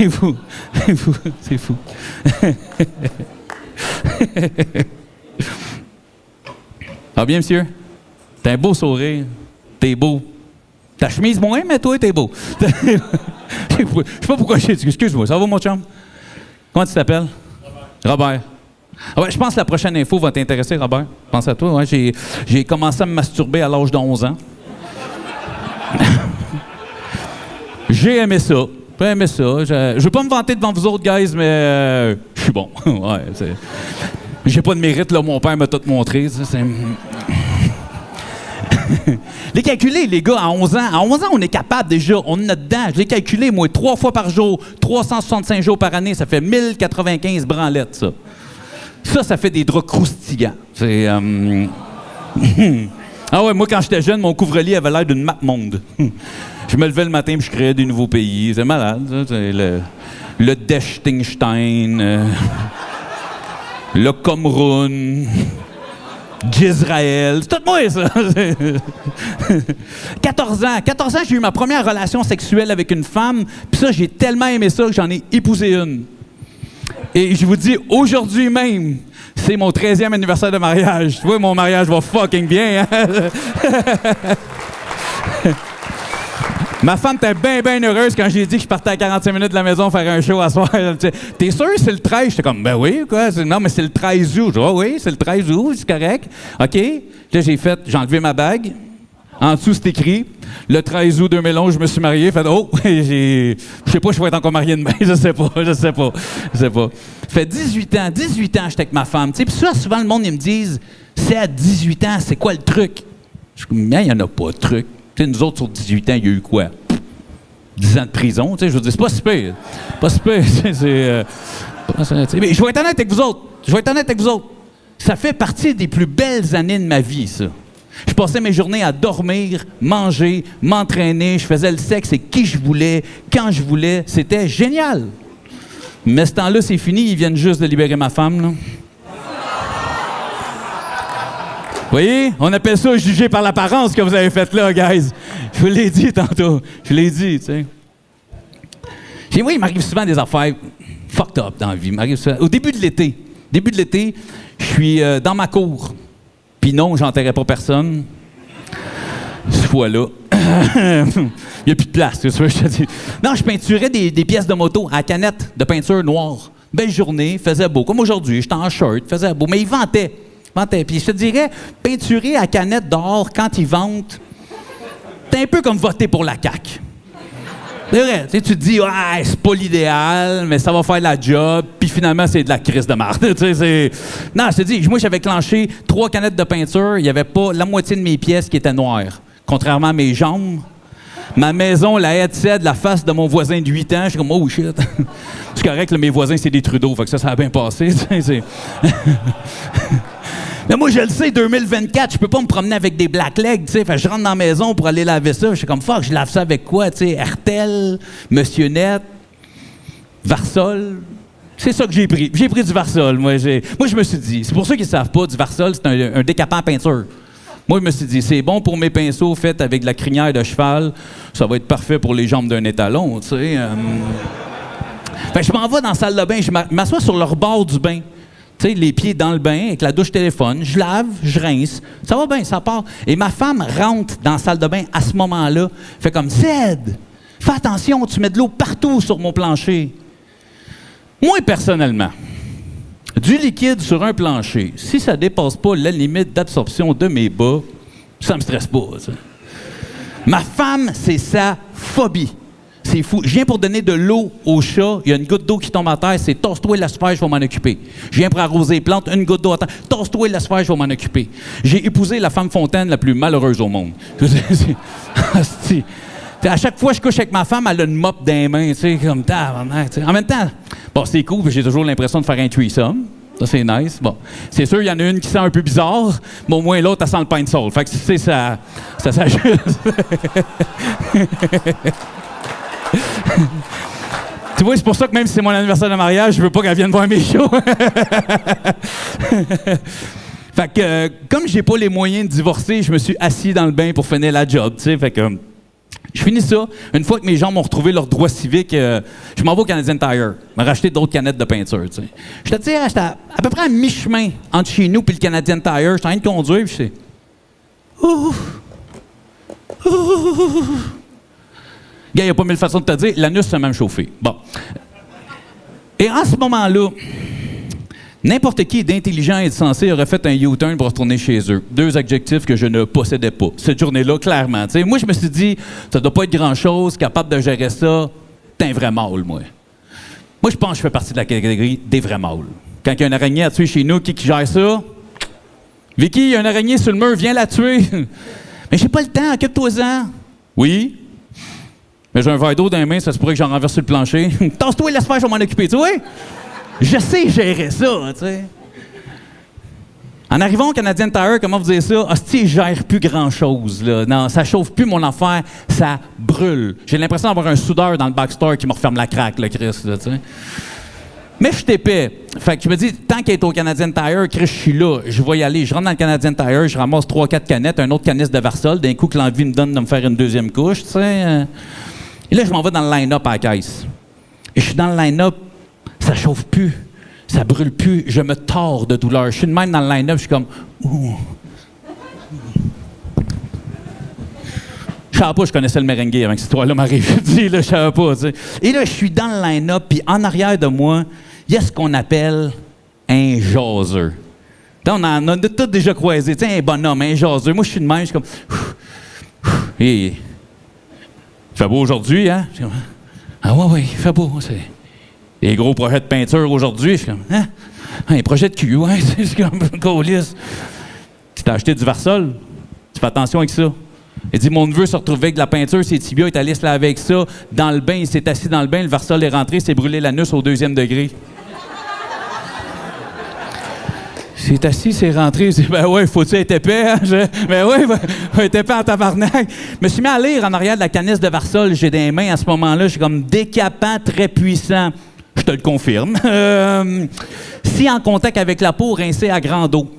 fou. C'est fou. C'est fou. Ah bien, monsieur? T'as un beau sourire. T'es beau. Ta chemise moins, mais toi, t'es beau. Je sais pas pourquoi j'ai dit. Excuse-moi, ça va, mon chum? Comment tu t'appelles? Robert. Ah ouais, je pense que la prochaine info va t'intéresser, Robert. Pense à toi. Ouais, j'ai commencé à me masturber à l'âge de 11 ans. J'ai aimé ça. J'ai aimé ça. Je veux pas me vanter devant vous autres, guys, mais je suis bon. Ouais, j'ai pas de mérite, là. Mon père m'a tout montré. C'est... Les calculer, les gars, à 11 ans. À 11 ans, on est capable déjà. On est dedans. Je l'ai calculé, moi, 3 fois par jour, 365 jours par année. Ça fait 1095 branlettes, ça. Ça fait des draps croustillants. C'est... Ah ouais, moi, quand j'étais jeune, mon couvre-lit avait l'air d'une map monde. Je me levais le matin et je créais des nouveaux pays. C'est malade, ça. C'est le Liechtenstein, le Cameroun... d'Israël. C'est tout moi, ça! 14 ans, j'ai eu ma première relation sexuelle avec une femme, puis ça, j'ai tellement aimé ça que j'en ai épousé une. Et je vous dis, aujourd'hui même, c'est mon 13e anniversaire de mariage. Tu vois, mon mariage va fucking bien, hein? Ma femme était bien heureuse quand j'ai dit que je partais à 45 minutes de la maison faire un show à soir. T'es sûr c'est le 13? J'étais comme, ben oui, quoi? Non, mais c'est le 13 août. Je dis, oh, oui, c'est le 13 août, c'est correct. OK. Là, j'ai enlevé ma bague. En dessous, c'est écrit, le 13 août 2011, je me suis marié. Fait, oh, je sais pas, je vais être encore marié demain. Je sais pas. Fait 18 ans, j'étais avec ma femme. Puis ça, souvent, le monde, ils me disent, c'est à 18 ans, c'est quoi le truc? Je dis, mais il n'y en a pas de truc. T'sais, nous autres, sur 18 ans, il y a eu quoi? 10 ans de prison, tu sais, je veux dire, c'est pas si pire. Pas si pire, mais je vais être honnête avec vous autres. Ça fait partie des plus belles années de ma vie, ça. Je passais mes journées à dormir, manger, m'entraîner, je faisais le sexe avec qui je voulais, quand je voulais. C'était génial. Mais ce temps-là, c'est fini, ils viennent juste de libérer ma femme, là. Vous voyez? On appelle ça juger par l'apparence que vous avez fait là, guys. Je vous l'ai dit tantôt. Je vous l'ai dit, tu sais. Moi, il m'arrive souvent des affaires fucked up dans la vie. Au début de l'été, je suis dans ma cour. Puis non, j'enterrais pas personne. Cette fois-là. Il n'y a plus de place, c'est sûr, je te dis. Non, je peinturais des pièces de moto à canette de peinture noire. Belle journée, faisait beau. Comme aujourd'hui, j'étais en shirt, faisait beau. Mais il ventait. Puis je te dirais, peinturer à canette dehors quand ils vantent, c'est un peu comme voter pour la CAQ. C'est vrai, tu te dis, ouais, c'est pas l'idéal, mais ça va faire la job, puis finalement, c'est de la crise de marde. Non, je te dis, moi, j'avais clenché 3 canettes de peinture, il n'y avait pas la moitié de mes pièces qui étaient noires. Contrairement à mes jambes, ma maison, la headset, la face de mon voisin de 8 ans, je suis comme, oh shit. C'est correct, là, mes voisins, c'est des Trudeau, fait que ça a bien passé. Mais moi, je le sais, 2024, je peux pas me promener avec des black legs, tu sais. Fait que je rentre dans la maison pour aller laver ça. Je suis comme, fuck, je lave ça avec quoi, tu sais? Hertel, Monsieur Net, Varsol. C'est ça que j'ai pris. J'ai pris du Varsol. Moi, je me suis dit, c'est pour ceux qui ne savent pas, du Varsol, c'est un décapant peinture. Moi, je me suis dit, c'est bon pour mes pinceaux faits avec de la crinière de cheval. Ça va être parfait pour les jambes d'un étalon, tu sais. Fait que je m'en vais dans la salle de bain. Je m'assois sur le rebord du bain. Tu sais, les pieds dans le bain, avec la douche téléphone, je lave, je rince, ça va bien, ça part. Et ma femme rentre dans la salle de bain à ce moment-là, fait comme « Ced, fais attention, tu mets de l'eau partout sur mon plancher. » Moi, personnellement, du liquide sur un plancher, si ça dépasse pas la limite d'absorption de mes bas, ça me stresse pas, ça. Ma femme, c'est sa phobie. C'est fou. Je viens pour donner de l'eau au chat. Il y a une goutte d'eau qui tombe à terre. C'est tosse-toi la sphère, je vais m'en occuper. Je viens pour arroser les plantes. Une goutte d'eau à terre. Tosse-toi la sphère, je vais m'en occuper. J'ai épousé la femme fontaine la plus malheureuse au monde. Hostie. À chaque fois que je couche avec ma femme, elle a une mop dans les mains. Comme tabarnak, t'sais. En même temps, bon, c'est cool. J'ai toujours l'impression de faire un threesome. Ça, c'est nice. Bon, c'est sûr, il y en a une qui sent un peu bizarre, mais au moins l'autre, elle sent le pain de saule. Fait que, tu sais, ça s'ajuste. Tu vois, c'est pour ça que même si c'est mon anniversaire de mariage, je veux pas qu'elle vienne voir mes shows. Fait que, comme j'ai pas les moyens de divorcer, je me suis assis dans le bain pour finir la job, tu sais. Fait que, je finis ça. Une fois que mes gens m'ont retrouvé leur droit civique, je m'en vais au Canadian Tire, me racheter d'autres canettes de peinture, tu sais. Je te tire, j'étais à peu près à mi-chemin entre chez nous et le Canadian Tire. J'étais en train de conduire, puis je sais. Gars, il n'y a pas mille façons de te dire, l'anus s'est même chauffé. Bon. Et en ce moment-là, n'importe qui d'intelligent et de sensé aurait fait un U-turn pour retourner chez eux. 2 adjectifs que je ne possédais pas. Cette journée-là, clairement. T'sais, moi, je me suis dit, ça doit pas être grand-chose, capable de gérer ça. T'es un vrai mâle, moi. Moi, je pense que je fais partie de la catégorie des vrais mâles. Quand il y a une araignée à tuer chez nous, qui gère ça? Vicky, il y a une araignée sur le mur, viens la tuer. Mais j'ai pas le temps, occupe-toi-en. Oui. Mais j'ai un verre d'eau dans les mains, ça se pourrait que j'en renverse sur le plancher. Tasse-toi et laisse faire, je vais m'en occuper, tu vois? Je sais gérer ça, tu sais. En arrivant au Canadian Tire, comment vous dire ça? Hostie, il gère plus grand-chose, là. Non, ça chauffe plus mon affaire, ça brûle. J'ai l'impression d'avoir un soudeur dans le backstore qui me referme la craque, le Chris, là, tu sais. Mais je suis épais. Fait que je me dis, tant qu'il est au Canadian Tire, Chris, je suis là, je vais y aller. Je rentre dans le Canadian Tire, je ramasse 3-4 canettes, un autre canisse de Varsol, d'un coup que l'envie me donne de me faire une deuxième couche, tu sais. Et là, je m'en vais dans le line-up à la caisse. Et je suis dans le line-up, ça chauffe plus, ça brûle plus, je me tords de douleur. Je suis de même dans le line-up, je suis comme... Ouh. Je savais pas, je connaissais le merengue avant que cette histoire-là m'arrive. Je dis, là, je savais pas, tu sais. Et là, je suis dans le line-up, puis en arrière de moi, il y a ce qu'on appelle un jaseux. On en a tous déjà croisé, tu sais, un bonhomme, un jaseux. Moi, je suis de même, je suis comme... Et... Il fait beau aujourd'hui, hein? Ah ouais, il fait beau, c'est... Des gros projets de peinture aujourd'hui, je suis comme... Hein? Un projet de cul, ouais, c'est comme un colis. Tu t'as acheté du Varsol? Tu fais attention avec ça. Il dit, mon neveu se retrouvait avec de la peinture, ses tibias, il est allé se laver avec ça. Dans le bain, il s'est assis dans le bain, le Varsol est rentré, il s'est brûlé l'anus au 2e degré. Il s'est assis, c'est rentré, il dit, ben ouais, faut-tu être épais, hein? Ben ouais, faut être épais en tabarnak. Je me suis mis à lire en arrière de la canisse de Varsol, j'ai des mains à ce moment-là, je suis comme décapant, très puissant. Je te le confirme. Si en contact avec la peau, rincé à grande eau.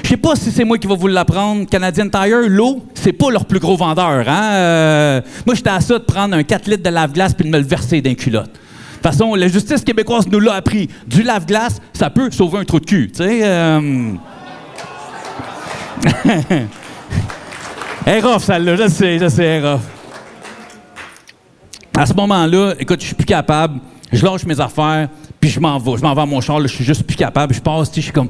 Je sais pas si c'est moi qui va vous l'apprendre. Canadian Tire, l'eau, c'est pas leur plus gros vendeur. Hein? Moi, j'étais à ça de prendre un 4 litres de lave-glace puis de me le verser d'un culotte. De toute façon, la justice québécoise nous l'a appris. Du lave-glace, ça peut sauver un trou de cul. Tu sais. Elle est rough, celle-là. Je sais, elle est rough. À ce moment-là, écoute, je suis plus capable. Je lâche mes affaires, puis je m'en vais. Je m'en vais à mon char, là, je suis juste plus capable. Je passe, tu sais, je suis comme...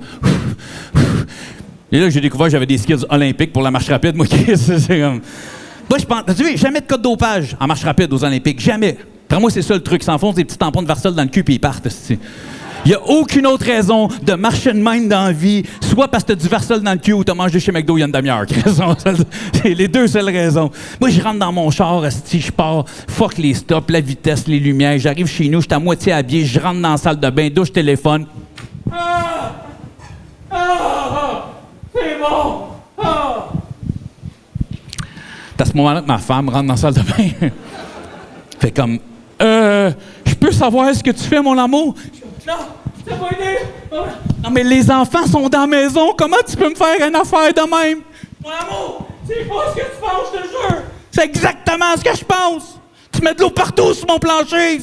Et là, j'ai découvert que j'avais des skills olympiques pour la marche rapide. Moi, c'est comme... Moi, je pense... Tu sais, jamais de code dopage en marche rapide aux Olympiques. Jamais. Pour moi, c'est ça le truc. Ils s'enfoncent des petits tampons de Varsol dans le cul, puis ils partent. Il n'y a aucune autre raison de marcher de même dans la vie, soit parce que tu as du Varsol dans le cul ou tu as mangé chez McDo il y a une demi-heure. C'est les deux seules raisons. Moi, je rentre dans mon char, je pars, fuck les stops, la vitesse, les lumières. J'arrive chez nous, je suis à moitié habillé, je rentre dans la salle de bain, douche, téléphone. C'est bon! C'est à ce moment-là que ma femme rentre dans la salle de bain. Fait comme, je peux savoir ce que tu fais, mon amour? Non, c'est pas idée. Non, mais les enfants sont dans la maison. Comment tu peux me faire une affaire de même? Mon amour, c'est pas ce que tu penses, je te jure. C'est exactement ce que je pense. Tu mets de l'eau partout sur mon plancher.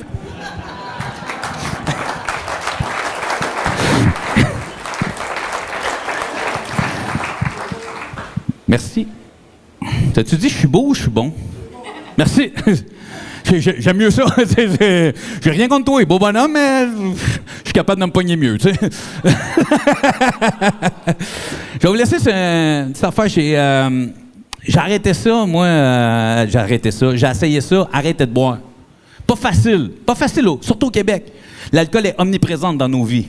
Merci. T'as-tu dit je suis beau ou je suis bon? Merci. J'aime mieux ça. J'ai rien contre toi, beau bonhomme, mais je suis capable de me pogner mieux, tu sais. Je vais vous laisser cette affaire. J'ai arrêté ça, moi. J'ai arrêté ça. J'ai essayé ça. Arrêtez de boire. Pas facile. Pas facile, surtout au Québec. L'alcool est omniprésent dans nos vies.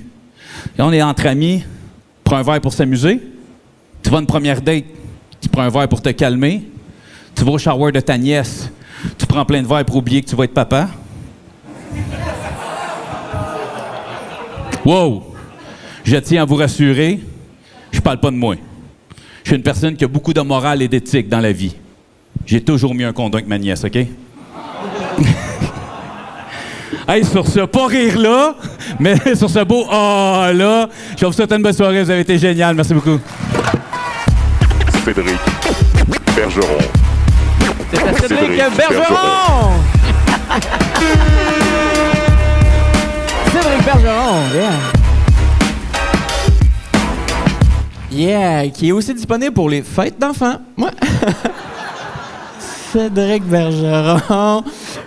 Et on est entre amis. Tu prends un verre pour s'amuser. Tu vas à une première date. Tu prends un verre pour te calmer. Tu vas au shower de ta nièce. Tu prends plein de verres pour oublier que tu vas être papa. Wow! Je tiens à vous rassurer, je parle pas de moi. Je suis une personne qui a beaucoup de morale et d'éthique dans la vie. J'ai toujours mis un condom avec ma nièce, OK? Hey, sur ce pas rire là, mais sur ce beau ah là, je vous souhaite une bonne soirée, vous avez été génial, merci beaucoup. Cédric Bergeron. C'était Cédric Bergeron! Cédric Bergeron, yeah, qui est aussi disponible pour les fêtes d'enfants. Ouais. Cédric Bergeron,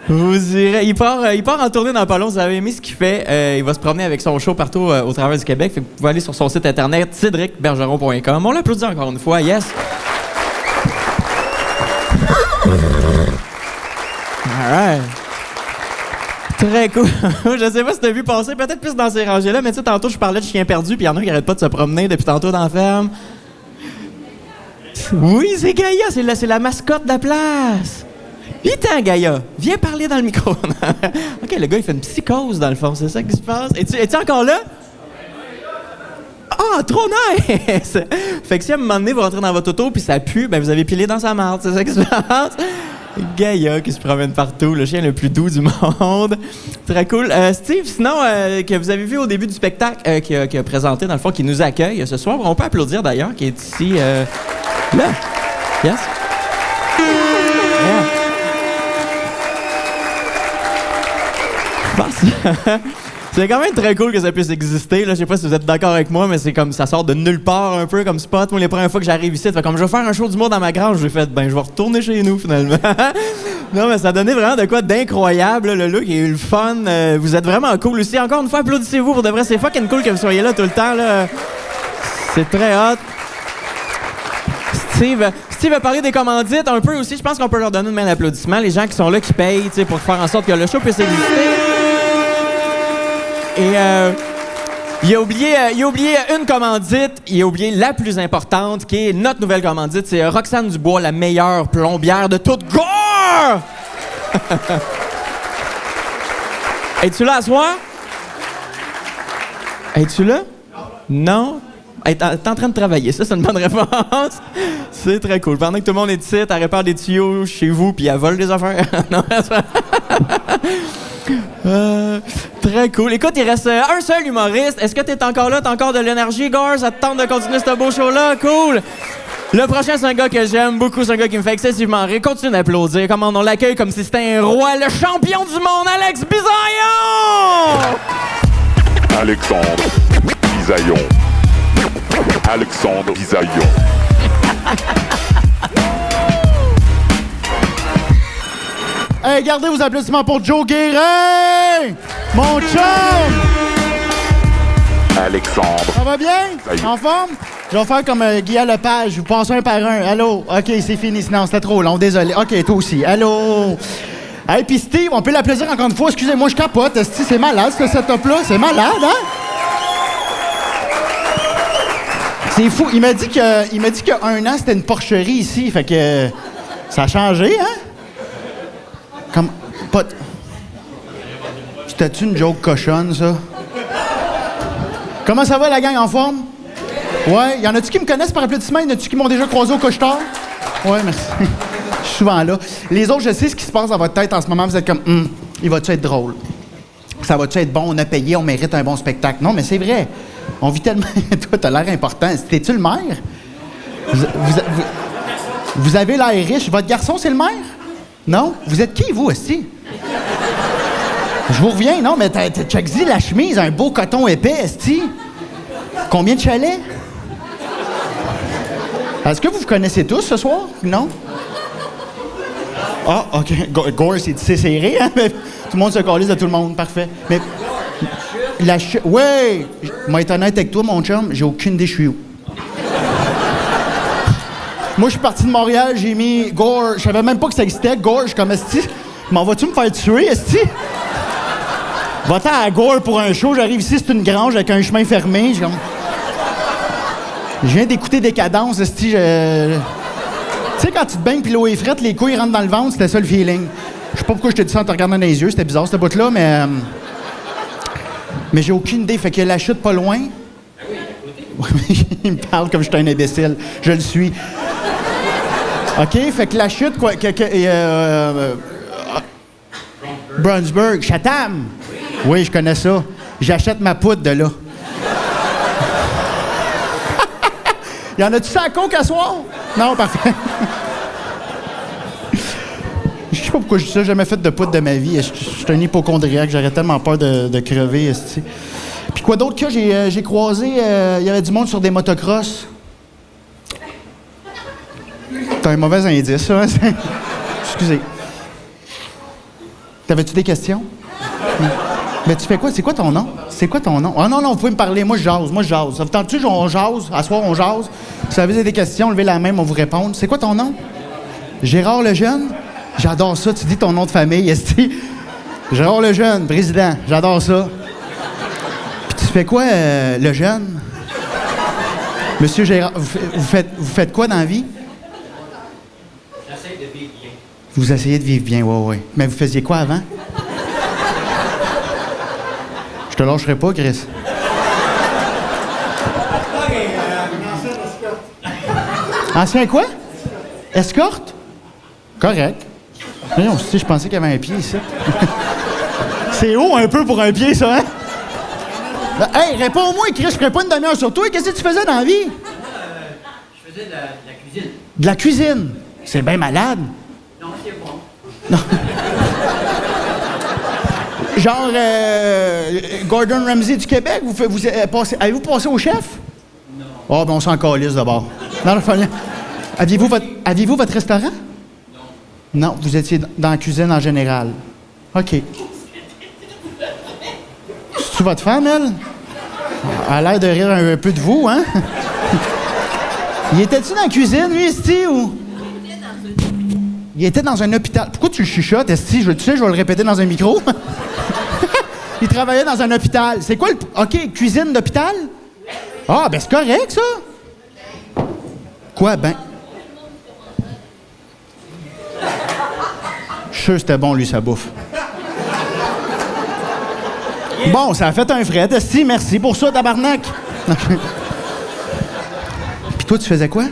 vous irez. Il part en tournée dans pas long. Vous avez aimé ce qu'il fait. Il va se promener avec son show partout au travers du Québec. Fait que vous pouvez aller sur son site internet cédricbergeron.com. On l'applaudit encore une fois. Yes. All right. Très cool. Je sais pas si t'as vu passer, peut-être plus dans ces rangées-là, mais tu sais, tantôt, je parlais de chien perdu, puis il y en a qui arrêtent pas de se promener depuis tantôt dans la ferme. Oui, c'est Gaïa, c'est la mascotte de la place. Viens, Gaïa, viens parler dans le micro. OK, le gars, il fait une psychose, dans le fond, c'est ça qui se passe. Es-tu encore là? Ah, trop nice! Fait que si à un moment donné, vous rentrez dans votre auto, puis ça pue, ben vous avez pilé dans sa marde, c'est ça qui se passe. Gaïa qui se promène partout, le chien le plus doux du monde. Très cool. Steve, sinon, que vous avez vu au début du spectacle, qui a présenté, dans le fond, qui nous accueille ce soir, on peut applaudir d'ailleurs, qui est ici, là. Yes? Yeah. Je pense. C'est quand même très cool que ça puisse exister. Là. Je sais pas si vous êtes d'accord avec moi, mais c'est comme ça sort de nulle part un peu comme spot. Moi, les premières fois que j'arrive ici, fait comme je vais faire un show d'humour dans ma grange, j'ai fait ben je vais retourner chez nous finalement. Non, mais ça donnait vraiment de quoi d'incroyable. Là, le look et le fun. Vous êtes vraiment cool aussi. Encore une fois, applaudissez-vous pour de vrai. C'est fucking cool que vous soyez là tout le temps. Là. C'est très hot. Steve a parlé des commandites un peu aussi. Je pense qu'on peut leur donner une main d'applaudissement. Les gens qui sont là, qui payent pour faire en sorte que le show puisse exister. Et il a oublié une commandite, il a oublié la plus importante, qui est notre nouvelle commandite. C'est Roxane Dubois, la meilleure plombière de toute Gore! Es-tu là à soir? Es-tu là? Non? T'es en train de travailler, ça c'est une bonne réponse. C'est très cool. Pendant que tout le monde est ici, elle répare des tuyaux chez vous, puis elle vole des affaires. Non, très cool. Écoute, il reste un seul humoriste. Est-ce que t'es encore là? T'as encore de l'énergie, Gore? Ça te tente de continuer ce beau show-là? Cool! Le prochain, c'est un gars que j'aime beaucoup. C'est un gars qui me fait excessivement rire. Continue d'applaudir. Comment on l'accueille comme si c'était un roi, le champion du monde, Alex Bisaillon! Alexandre Bisaillon. Alexandre Bisaillon. Hey, gardez vos applaudissements pour Joe Guérin! Mon chum! Alexandre. Ça va bien? Salut. En forme? Je vais faire comme Guillaume Lepage, vous passez un par un. Allô? OK, c'est fini, sinon c'était trop long, désolé. OK, toi aussi. Allô? Hey, puis Steve, on peut l'applaudir encore une fois. Excusez-moi, je capote. C'est malade, ce setup-là. C'est malade, hein? C'est fou. Il m'a dit qu'il y a un an, c'était une porcherie ici. Fait que ça a changé, hein? Comme. Pas. C'était-tu une joke cochonne, ça? Comment ça va, la gang, en forme? Ouais. Y en a-tu qui me connaissent par applaudissement? Y en a-tu qui m'ont déjà croisé au couche-tard? Ouais, merci. Je suis souvent là. Les autres, je sais ce qui se passe dans votre tête en ce moment. Vous êtes comme, il va-tu être drôle? Ça va-tu être bon? On a payé, on mérite un bon spectacle. Non, mais c'est vrai. On vit tellement. Toi, t'as l'air important. T'es-tu le maire? Vous avez l'air riche. Votre garçon, c'est le maire? Non? Vous êtes qui, vous, aussi? Je vous reviens, non, mais check-y la chemise, un beau coton épais, esti. Combien de chalets? Est-ce que vous vous connaissez tous ce soir? Non? Ah, OK. Gore, c'est serré, hein? Mais tout le monde se calisse de tout le monde. Parfait. Mais. La chute. Ouais! Je vais être honnête avec toi, mon chum, j'ai aucune idée je suis où. Moi, je suis parti de Montréal, j'ai mis Gore. Je savais même pas que ça existait, Gore. Je suis comme, esti, m'en vas-tu me faire tuer, esti? Va-t'en à Gore pour un show. J'arrive ici, c'est une grange avec un chemin fermé. Je suis comme... Je viens d'écouter Décadence, esti. Tu sais, quand tu te baignes puis l'eau est frette, les couilles rentrent dans le ventre, c'était ça le feeling. Je sais pas pourquoi je t'ai dit ça en te regardant dans les yeux, c'était bizarre, cette bout-là, mais j'ai aucune idée. Fait qu'il y a la chute pas loin. Il me parle comme je suis un imbécile. Je le suis. OK, fait que la chute, quoi... Brunsburg, Chatham. Oui, je connais ça. J'achète ma poudre de là. Y en a-tu ça à coke à soir? Non, parfait. Je sais pas pourquoi je dis ça, j'ai jamais fait de poudre de ma vie. Je suis un hypochondriaque, j'aurais tellement peur de crever. Esti. Puis quoi d'autre que j'ai croisé? Il y avait du monde sur des motocross. T'as un mauvais indice, ça. Hein? Excusez. T'avais-tu des questions? Mais tu fais quoi? C'est quoi ton nom? C'est quoi ton nom? Ah non, vous pouvez me parler. Moi, je jase. Ça vous tente-tu? On jase. À soir, on jase. Si vous avez des questions, levez la main, on vous répond. C'est quoi ton nom? Gérard Lejeune? J'adore ça. Tu dis ton nom de famille, esti. Gérard Lejeune, président. J'adore ça. Puis tu fais quoi, Lejeune? Monsieur Gérard, vous faites quoi dans la vie? J'essaie de vivre bien. Vous essayez de vivre bien, ouais. Mais vous faisiez quoi avant? Je te lâcherai pas, Chris. Ancien quoi? Escorte? Correct. Voyons, si je pensais qu'il y avait un pied ici. C'est haut un peu pour un pied, ça, hein? Hey, réponds-moi, Chris, je ferais pas une demi-heure sur toi. Qu'est-ce que tu faisais dans la vie? Je faisais de la cuisine. De la cuisine? C'est bien malade. Non, c'est bon. Non. Genre, Gordon Ramsay du Québec, avez-vous passé au chef? Non. Ah, ben on s'en calisse d'abord. Non, aviez-vous votre restaurant? Non. Non, vous étiez dans la cuisine en général. OK. C'est-tu votre femme, elle? Elle a l'air de rire un peu de vous, hein? Il était-tu dans la cuisine, lui, Esti, ou? Il était dans un hôpital. Pourquoi tu le chuchotes, Esti? Tu sais, je vais le répéter dans un micro. Il travaillait dans un hôpital. C'est quoi le... OK, cuisine d'hôpital? Ah, ben c'est correct, ça. Quoi, ben? Je suis sûr que c'était bon, lui, sa bouffe. Bon, ça a fait un fret, Esti. Merci pour ça, tabarnak. Puis toi, tu faisais quoi?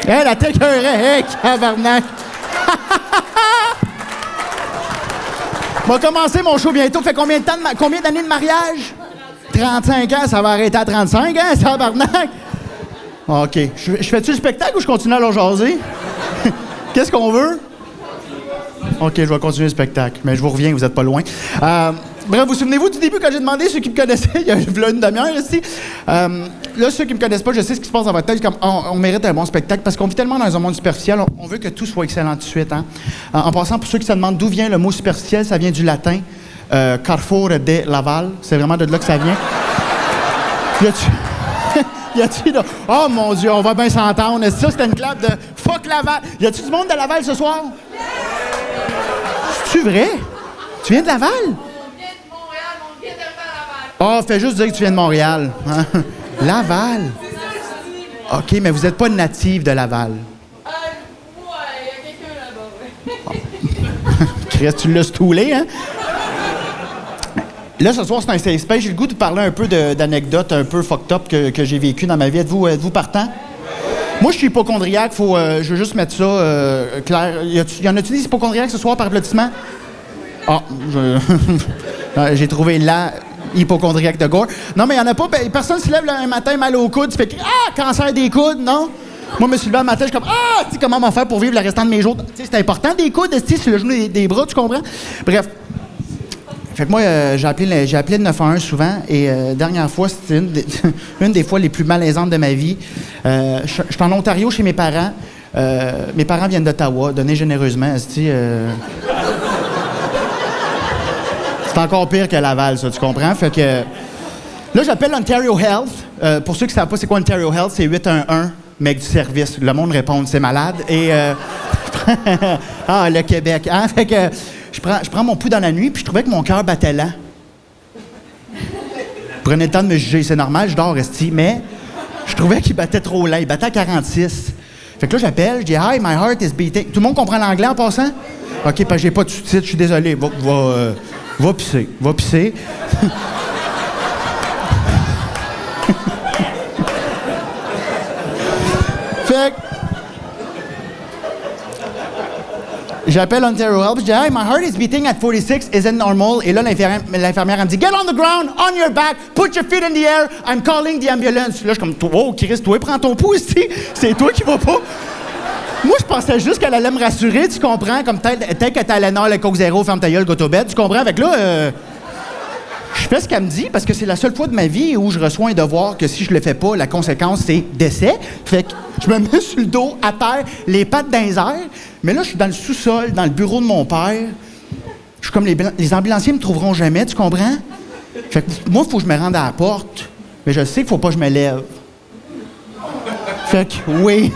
Elle a t'écœuré, hey, tabarnak! On va commencer mon show bientôt. Fait combien d'années de mariage? 35 ans, ça va arrêter à 35 ans, tabarnak! OK. Je fais-tu le spectacle ou je continue à leur jaser? Qu'est-ce qu'on veut? OK, je vais continuer le spectacle. Mais je vous reviens, vous n'êtes pas loin. Bref, vous souvenez-vous du début quand j'ai demandé ceux qui me connaissaient, il y a une demi-heure ici. Là, ceux qui me connaissent pas, je sais ce qui se passe dans votre tête. Comme, on mérite un bon spectacle parce qu'on vit tellement dans un monde superficiel, on veut que tout soit excellent tout de suite. Hein? En passant, pour ceux qui se demandent d'où vient le mot superficiel, ça vient du latin Carrefour de Laval. C'est vraiment de là que ça vient. Y a-tu oh mon Dieu, on va bien s'entendre. Ça, c'était une clap de fuck Laval. Y a-tu du monde de Laval ce soir? C'est-tu vrai? Tu viens de Laval? Ah, fais juste dire que tu viens de Montréal. Hein? Laval. OK, mais vous n'êtes pas native de Laval. Ouais, il y a quelqu'un là-bas, oui. Chris, tu l'as stoulé, hein? Là, ce soir, c'est un safe space. J'ai le goût de parler un peu d'anecdotes un peu fucked up que j'ai vécues dans ma vie. Êtes-vous partant? Moi, je suis hypochondriaque. Je veux juste mettre ça clair. Y en a-tu des hypochondriaques ce soir par applaudissement? Ah, j'ai trouvé la hypochondriaque de Gore. Non, mais il n'y en a pas. Personne se lève un matin mal au coude. Tu fais cancer des coudes, non? Moi, je me suis levé un matin, je suis comme tu sais, comment m'en faire pour vivre le restant de mes jours? Tu sais, c'est important des coudes, sur le genou des bras, tu comprends? Bref. Fait que moi, j'ai appelé le 911 souvent. Et dernière fois, c'était une des fois les plus malaisantes de ma vie. Je suis en Ontario chez mes parents. Mes parents viennent d'Ottawa, donnés généreusement. C'est encore pire que Laval, ça, tu comprends? Fait que Là, j'appelle Ontario Health. Pour ceux qui ne savent pas c'est quoi Ontario Health, c'est 811, mec du service. Le monde répond, c'est malade. Et ah, le Québec. Hein? Fait que je prends mon pouls dans la nuit, puis je trouvais que mon cœur battait lent. Prenez le temps de me juger, c'est normal, je dors, esti, mais je trouvais qu'il battait trop lent. Il battait à 46. Fait que là, j'appelle, je dis « Hi, my heart is beating ». Tout le monde comprend l'anglais en passant? OK, parce que j'ai pas de sous-titres, je suis désolé. Va pisser, va pisser. Fait que j'appelle Ontario Health, je dis « Hi, my heart is beating at 46, isn't normal ». Et là, l'infirmière, elle me dit « Get on the ground, on your back, put your feet in the air, I'm calling the ambulance ». Là, je suis comme « Oh, Chris, toi, prends ton pouls ici, c'est toi qui vas pas ». Moi, je pensais juste qu'elle allait me rassurer, tu comprends, comme peut-être que t'es à l'Anor, le Coke Zéro, ferme ta gueule, go to bed, tu comprends? Avec là, je fais ce qu'elle me dit parce que c'est la seule fois de ma vie où je reçois un devoir que si je le fais pas, la conséquence, c'est décès. Fait que je me mets sur le dos, à terre, les pattes dans les airs. Mais là, je suis dans le sous-sol, dans le bureau de mon père. Je suis comme les ambulanciers me trouveront jamais, tu comprends? Fait que moi, il faut que je me rende à la porte. Mais je sais qu'il faut pas que je me lève. Fait que, oui,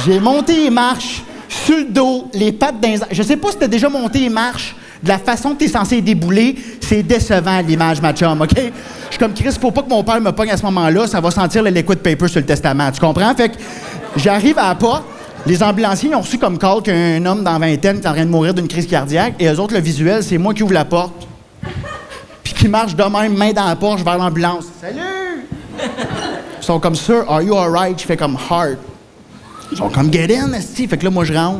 j'ai monté les marches sur le dos, les pattes dans les airs. Je sais pas si t'as déjà monté les marches. De la façon que t'es censé débouler, c'est décevant l'image, ma chum, OK? Je suis comme Chris, faut pas que mon père me pogne à ce moment-là, ça va sentir le liquid paper sur le testament, tu comprends? Fait que j'arrive à la porte, les ambulanciers ont reçu comme call qu'un homme dans la vingtaine est en train de mourir d'une crise cardiaque, et eux autres, le visuel, c'est moi qui ouvre la porte, puis qui marche de même, main dans la porte, vers l'ambulance. Salut! Ils sont comme, Sir, are you alright? Je fais comme, hard. Ils sont comme, get in, esti. Fait que là, moi, je rentre.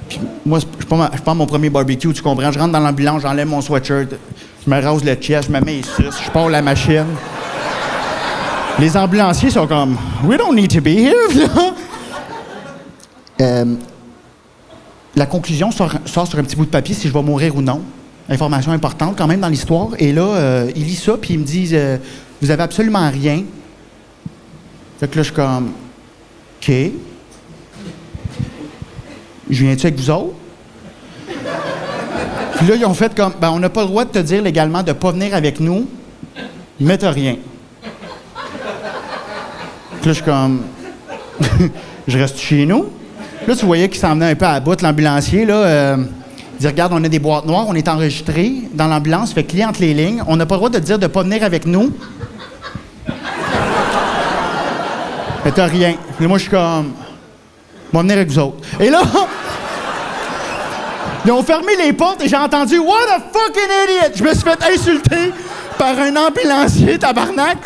Puis moi, je prends mon premier barbecue, tu comprends? Je rentre dans l'ambulance, j'enlève mon sweatshirt, je me rase le chest, je me mets ici, je pars la machine. Les ambulanciers sont comme « We don't need to be here! » La conclusion sort sur un petit bout de papier si je vais mourir ou non. Information importante quand même dans l'histoire. Et là, ils lisent ça, puis ils me disent « Vous avez absolument rien. » Fait que là, je suis comme « OK. » Je viens-tu avec vous autres? Puis là, ils ont fait comme, ben, on n'a pas le droit de te dire légalement de ne pas venir avec nous, mais t'as rien. Puis là, je suis comme, je reste chez nous. Là, tu voyais qu'il s'en venait un peu à bout, l'ambulancier, là. Il dit, regarde, on a des boîtes noires, on est enregistré dans l'ambulance, fait que lis entre les lignes. On n'a pas le droit de te dire de ne pas venir avec nous. Mais t'as rien. Et moi, je suis comme, on va venir avec vous autres. Et là, ils ont fermé les portes et j'ai entendu « What a fucking idiot! » Je me suis fait insulter par un ambulancier, tabarnak.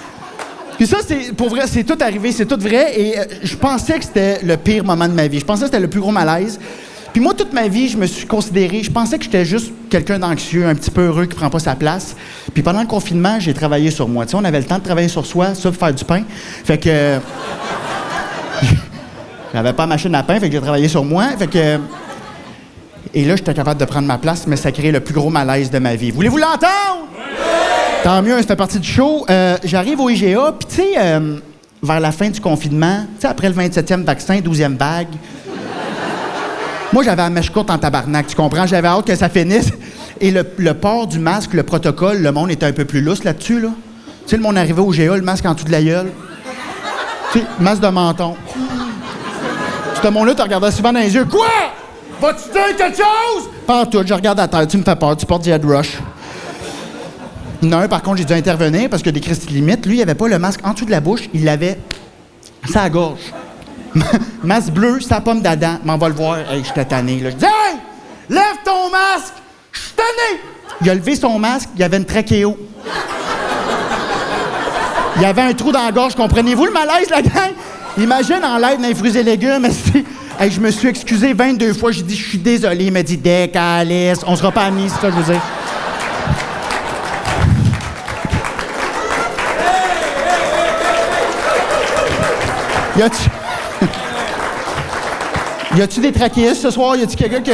Puis ça, c'est pour vrai, c'est tout arrivé, c'est tout vrai. Et je pensais que c'était le pire moment de ma vie. Je pensais que c'était le plus gros malaise. Puis moi, toute ma vie, je me suis considéré... Je pensais que j'étais juste quelqu'un d'anxieux, un petit peu heureux, qui prend pas sa place. Puis pendant le confinement, j'ai travaillé sur moi. Tu sais, on avait le temps de travailler sur soi, ça, faire du pain. Fait que... J'avais pas de machine à pain, fait que j'ai travaillé sur moi. Fait que... Et là, j'étais capable de prendre ma place, mais ça a créé le plus gros malaise de ma vie. Voulez-vous l'entendre? Oui! Tant mieux, c'était partie du show. J'arrive au IGA, puis tu sais, vers la fin du confinement, tu sais, après le 27e vaccin, 12e vague, moi, j'avais la mèche courte en tabarnak, tu comprends? J'avais hâte que ça finisse. Et le port du masque, le protocole, le monde était un peu plus lousse là-dessus, là. Tu sais, le monde arrivait au IGA, le masque en dessous de la gueule. Tu sais, masque de menton. Ce monde-là te regardait souvent dans les yeux. Quoi? Vas-tu dire quelque chose? Pas en tout, je regarde à terre, tu me fais peur, tu portes du head rush. Il y en a un, par contre, j'ai dû intervenir parce que des Christy limites, lui, il avait pas le masque en dessous de la bouche, il l'avait sa gorge. Masque bleu, sa pomme d'Adam. M'en va le voir. Hey, j'étais tanné, là. Je dis, hey! Lève ton masque! Je suis tanné! Il a levé son masque, il y avait une trachéo. Il y avait un trou dans la gorge. Comprenez-vous le malaise, la gang? Imagine en live dans les fruits et légumes. Hey, je me suis excusé 22 fois. J'ai dit, je suis désolé. Il m'a dit, décalisse. On sera pas amis, c'est ça que je veux dire. Y a-tu des trachéistes ce soir? Y a-tu quelqu'un qui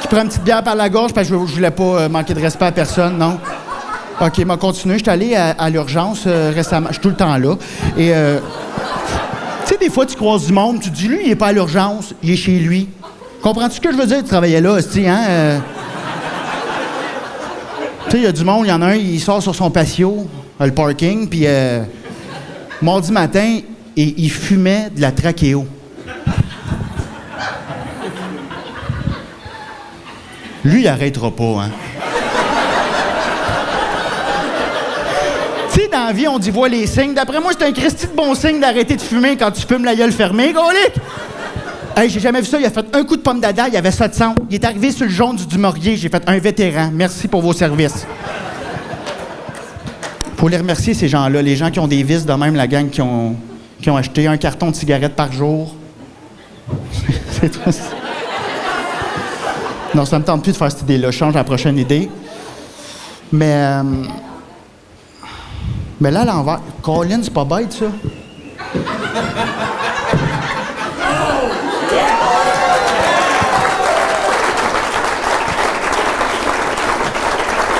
prend une petite bière par la gorge? Parce que je voulais pas manquer de respect à personne, non? OK, m'a continué. Je suis allé à l'urgence récemment. Je suis tout le temps là. Et, tu sais, des fois, tu croises du monde, tu te dis, lui, il est pas à l'urgence, il est chez lui. Comprends-tu ce que je veux dire? Tu travaillais là, aussi, hein? Tu sais, il y a du monde, il y en a un, il sort sur son patio. le parking, puis mardi matin, et il fumait de la trachéo. Lui, il arrêtera pas, hein. Tu sais, dans la vie, on dit « vois les signes ». D'après moi, c'est un Christy de bon signe d'arrêter de fumer quand tu fumes la gueule fermée, golique! Hey, j'ai jamais vu ça. Il a fait un coup de pomme d'Adam, il avait ça de sang. Il est arrivé sur le jaune du Maurier. J'ai fait un vétéran. Merci pour vos services. Faut les remercier, ces gens-là. Les gens qui ont des vices de même, la gang qui ont acheté un carton de cigarettes par jour. C'est triste. Non, ça me tente plus de faire cette idée-là. Je change la prochaine idée. Mais là, à l'envers. Colin, c'est pas bête, ça.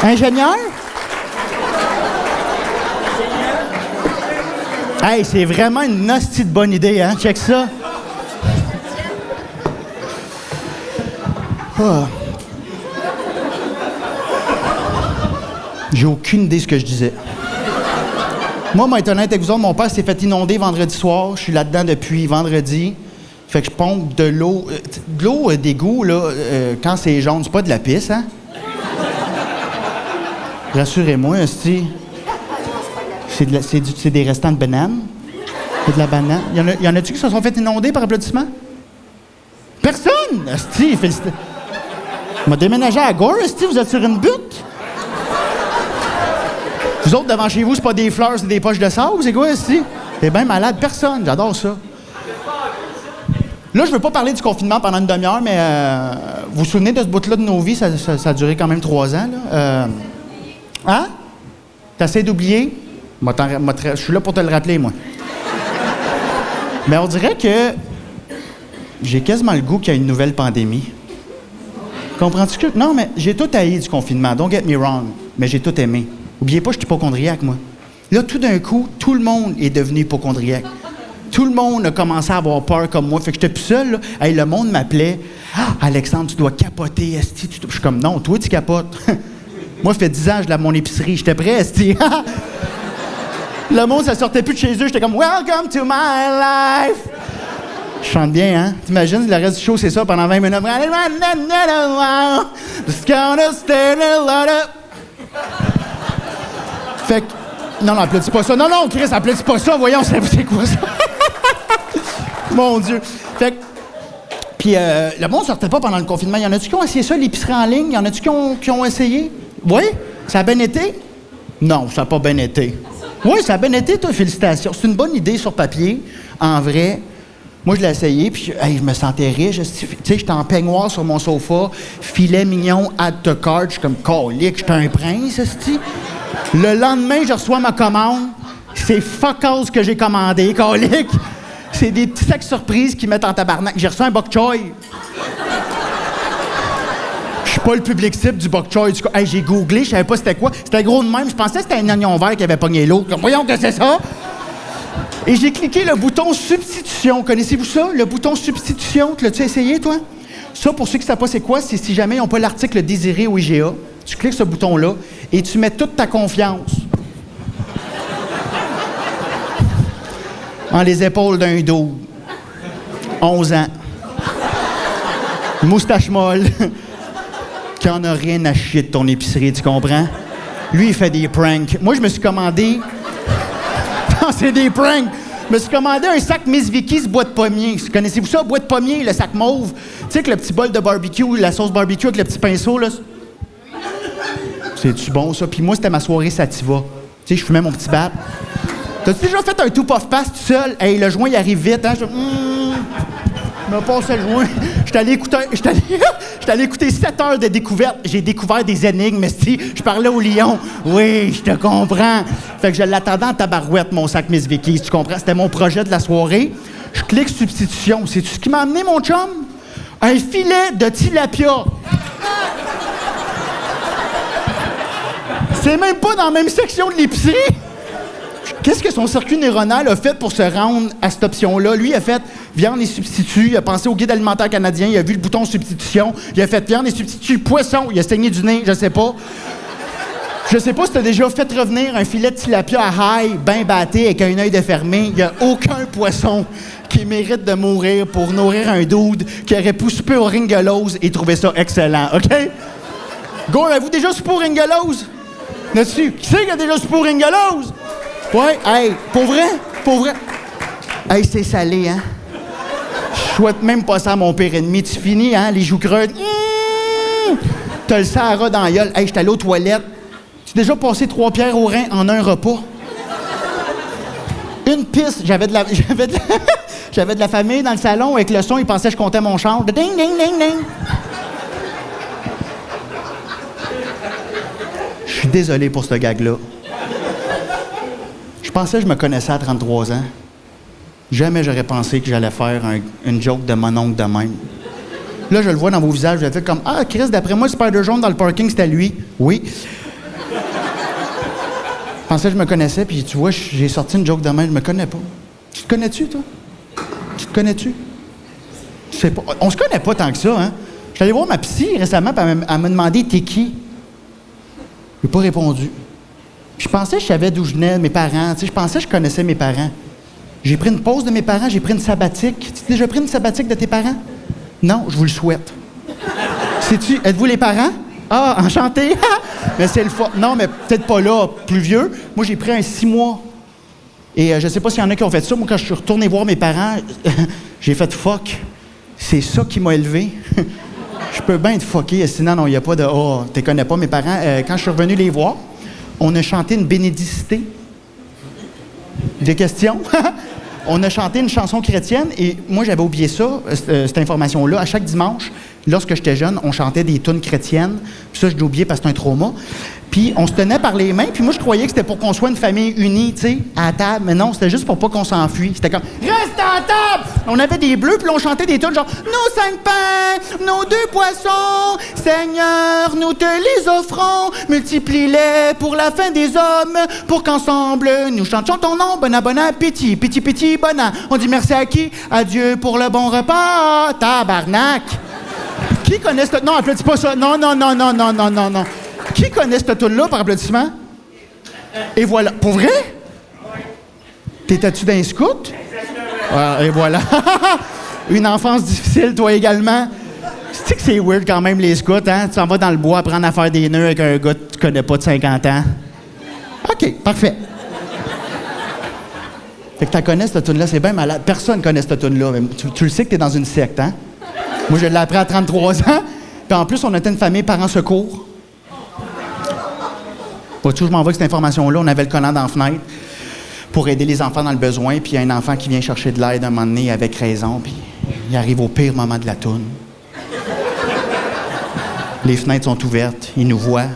Ingénieur? Hey, c'est vraiment une hostie de bonne idée, hein? Check ça. Oh. J'ai aucune idée de ce que je disais. Moi, pour être honnête avec vous autres, mon père s'est fait inonder vendredi soir. Je suis là-dedans depuis vendredi. Fait que je pompe de l'eau. De l'eau d'égout, là, quand c'est jaune, c'est pas de la pisse, hein? Rassurez-moi, c'est des restants de bananes. C'est de la banane. Y en a-tu qui se sont fait inonder par applaudissement? Personne! Asti, félicitations. On m'a déménagé à Gore, asti, vous êtes sur une butte? Vous autres, devant chez vous, c'est pas des fleurs, c'est des poches de sable, c'est quoi, asti? C'est bien malade, personne, j'adore ça. Là, je veux pas parler du confinement pendant une demi-heure, mais vous vous souvenez de ce bout-là de nos vies? Ça a duré quand même 3 ans, là. Hein? T'essaies d'oublier? Je suis là pour te le rappeler, moi. Mais on dirait que j'ai quasiment le goût qu'il y a une nouvelle pandémie. Comprends-tu que... Non, mais j'ai tout haï du confinement, don't get me wrong, mais j'ai tout aimé. Oubliez pas, je suis hypocondriaque, moi. Là, tout d'un coup, tout le monde est devenu hypocondriaque. Tout le monde a commencé à avoir peur comme moi. Fait que j'étais plus seul, là. Hey, le monde m'appelait. « Ah, Alexandre, tu dois capoter, esti. » Je suis comme « Non, toi, tu capotes. » Moi, ça fait 10 ans que je lave mon épicerie. J'étais prêt, esti. Le monde, ça sortait plus de chez eux. J'étais comme « Welcome to my life. » Je chante bien, hein? T'imagines, le reste du show, c'est ça, pendant 20 minutes. Fait que... Non, applaudis pas ça. Non, Chris, applaudis pas ça. Voyons, c'est quoi ça? Mon Dieu. Fait que... Puis le monde sortait pas pendant le confinement. Y en a-tu qui ont essayé ça, l'épicerie en ligne? Y en a-tu qui ont essayé? Oui? Ça a bien été? Non, ça n'a pas bien été. Oui, ça a bien été, toi, félicitations. C'est une bonne idée sur papier, en vrai. Moi, je l'ai essayé, puis hey, je me sentais riche. Tu sais, j'étais en peignoir sur mon sofa, filet mignon, add to cart. Je suis comme, colique, j'étais un prince, esti. Le lendemain, je reçois ma commande. C'est fuck all ce que j'ai commandé, colique. C'est des petits sacs surprises qui mettent en tabarnak. J'ai reçu un bok choy. Je suis pas le public cible du bok choy. Hey, j'ai googlé, je savais pas c'était quoi. C'était gros de même. Je pensais que c'était un oignon vert qui avait pogné l'eau. Voyons que c'est ça. Et j'ai cliqué le bouton substitution. Connaissez-vous ça? Le bouton substitution, tu l'as-tu essayé, toi? Ça, pour ceux qui ne savent pas c'est quoi, c'est si jamais ils n'ont pas l'article désiré au IGA, tu cliques ce bouton-là et tu mets toute ta confiance en les épaules d'un dos. 11 ans. Moustache molle. Qui en a rien à chier de ton épicerie, tu comprends? Lui, il fait des pranks. Moi, je me suis commandé... c'est des pranks. Je me suis commandé un sac Miss Vicky's bois de pommier. Connaissez-vous ça, bois de pommier, le sac mauve? Tu sais, que le petit bol de barbecue, la sauce barbecue avec le petit pinceau, là. C'est-tu bon, ça? Puis moi, c'était ma soirée sativa. Tu sais, je fumais mon petit bat. T'as-tu déjà fait un tout puff pass tout seul? Hey, le joint, il arrive vite, hein? Je me passe le joint. J'étais allé écouter 7 heures de découverte. J'ai découvert des énigmes, si je parlais au lion. Oui, je te comprends. Fait que je l'attendais en tabarouette, mon sac Miss Vicky, tu comprends? C'était mon projet de la soirée. Je clique substitution. Sais-tu ce qui m'a amené, mon chum? Un filet de tilapia. C'est même pas dans la même section de l'épicerie. Qu'est-ce que son circuit neuronal a fait pour se rendre à cette option-là? Lui, il a fait viande et substitut. Il a pensé au guide alimentaire canadien. Il a vu le bouton substitution. Il a fait viande et substitut poisson. Il a saigné du nez, je sais pas. Je sais pas si t'as déjà fait revenir un filet de tilapia à high, bien batté, avec un œil de fermé. Il y a aucun poisson qui mérite de mourir pour nourrir un dude qui aurait pu souper au Ringolos et trouver ça excellent, OK? Gore, avez-vous déjà soupé au Ringolos? Là-dessus, qui c'est qui a déjà soupé au Ringolos? Ouais, hey, pour vrai? Pour vrai? Hey, c'est salé, hein? Je souhaite même pas ça à mon pire ennemi. Tu finis, hein, les joues creuses. T'as le Sahara dans la gueule. Hey, j'étais allé aux toilettes. Tu as déjà passé 3 pierres au rein en un repas? Une pisse. J'avais de la famille dans le salon avec le son. Ils pensaient que je comptais mon change. Ding, ding, ding, ding. Je suis désolé pour ce gag-là. Je pensais que je me connaissais à 33 ans. Jamais j'aurais pensé que j'allais faire une joke de mon oncle de même. Là, je le vois dans vos visages, vous êtes comme « Ah, Chris, d'après moi, le Spider jaune dans le parking, c'était lui. » Oui. Je pensais que je me connaissais, puis tu vois, j'ai sorti une joke de même, je me connais pas. Tu te connais-tu, toi? Tu te connais-tu? Tu sais pas. On se connaît pas tant que ça, hein? Je suis allé voir ma psy récemment, puis elle m'a demandé « T'es qui? » Je n'ai pas répondu. Puis je pensais que je savais d'où je venais, mes parents. Tu sais, je pensais que je connaissais mes parents. J'ai pris une pause de mes parents, j'ai pris une sabbatique. Tu as déjà pris une sabbatique de tes parents? Non, je vous le souhaite. Sais-tu, êtes-vous les parents? Ah, enchanté! Mais c'est le non, mais peut-être pas là, plus vieux. Moi, j'ai pris un 6 mois. Et je sais pas s'il y en a qui ont fait ça. Moi, quand je suis retourné voir mes parents, j'ai fait fuck. C'est ça qui m'a élevé. Je peux bien être fucké, sinon, non, il n'y a pas de oh, tu connais pas mes parents. Quand je suis revenu les voir, on a chanté une bénédicité. Des questions? On a chanté une chanson chrétienne et moi, j'avais oublié ça, cette information-là. À chaque dimanche, lorsque j'étais jeune, on chantait des tunes chrétiennes. Puis ça, je l'ai oublié parce que c'est un trauma. Puis on se tenait par les mains. Puis moi, je croyais que c'était pour qu'on soit une famille unie, tu sais, à la table. Mais non, c'était juste pour pas qu'on s'enfuit. C'était comme « Reste à la table! » On avait des bleus, puis on chantait des tunes genre « Nos 5 pains, nos 2 poissons, Seigneur, nous te les offrons. Multiplie-les pour la fin des hommes, pour qu'ensemble nous chantions ton nom. Bon appétit, petit, bon. On dit merci à qui? À Dieu pour le bon repas. Tabarnak! Qui connaît cette... Non, applaudis pas ça. Non. Qui connaît cette tune-là par applaudissement? Et voilà. Pour vrai? T'étais-tu d'un scout? Et voilà. Une enfance difficile, toi également. C'est que c'est weird quand même, les scouts, hein? Tu s'en vas dans le bois apprendre à faire des nœuds avec un gars que tu connais pas de 50 ans. OK, parfait. Fait que tu connais cette tune-là, c'est bien malade. Personne connaît cette tune-là. Tu le sais que t'es dans une secte, hein? Moi, je l'ai appris à 33 ans. Puis en plus, on était une famille parents secours. Vois-tu, je m'en vais avec cette information-là. On avait le collant dans la fenêtre pour aider les enfants dans le besoin. Puis il y a un enfant qui vient chercher de l'aide un moment donné avec raison. Puis il arrive au pire moment de la toune. Les fenêtres sont ouvertes. Il nous voit.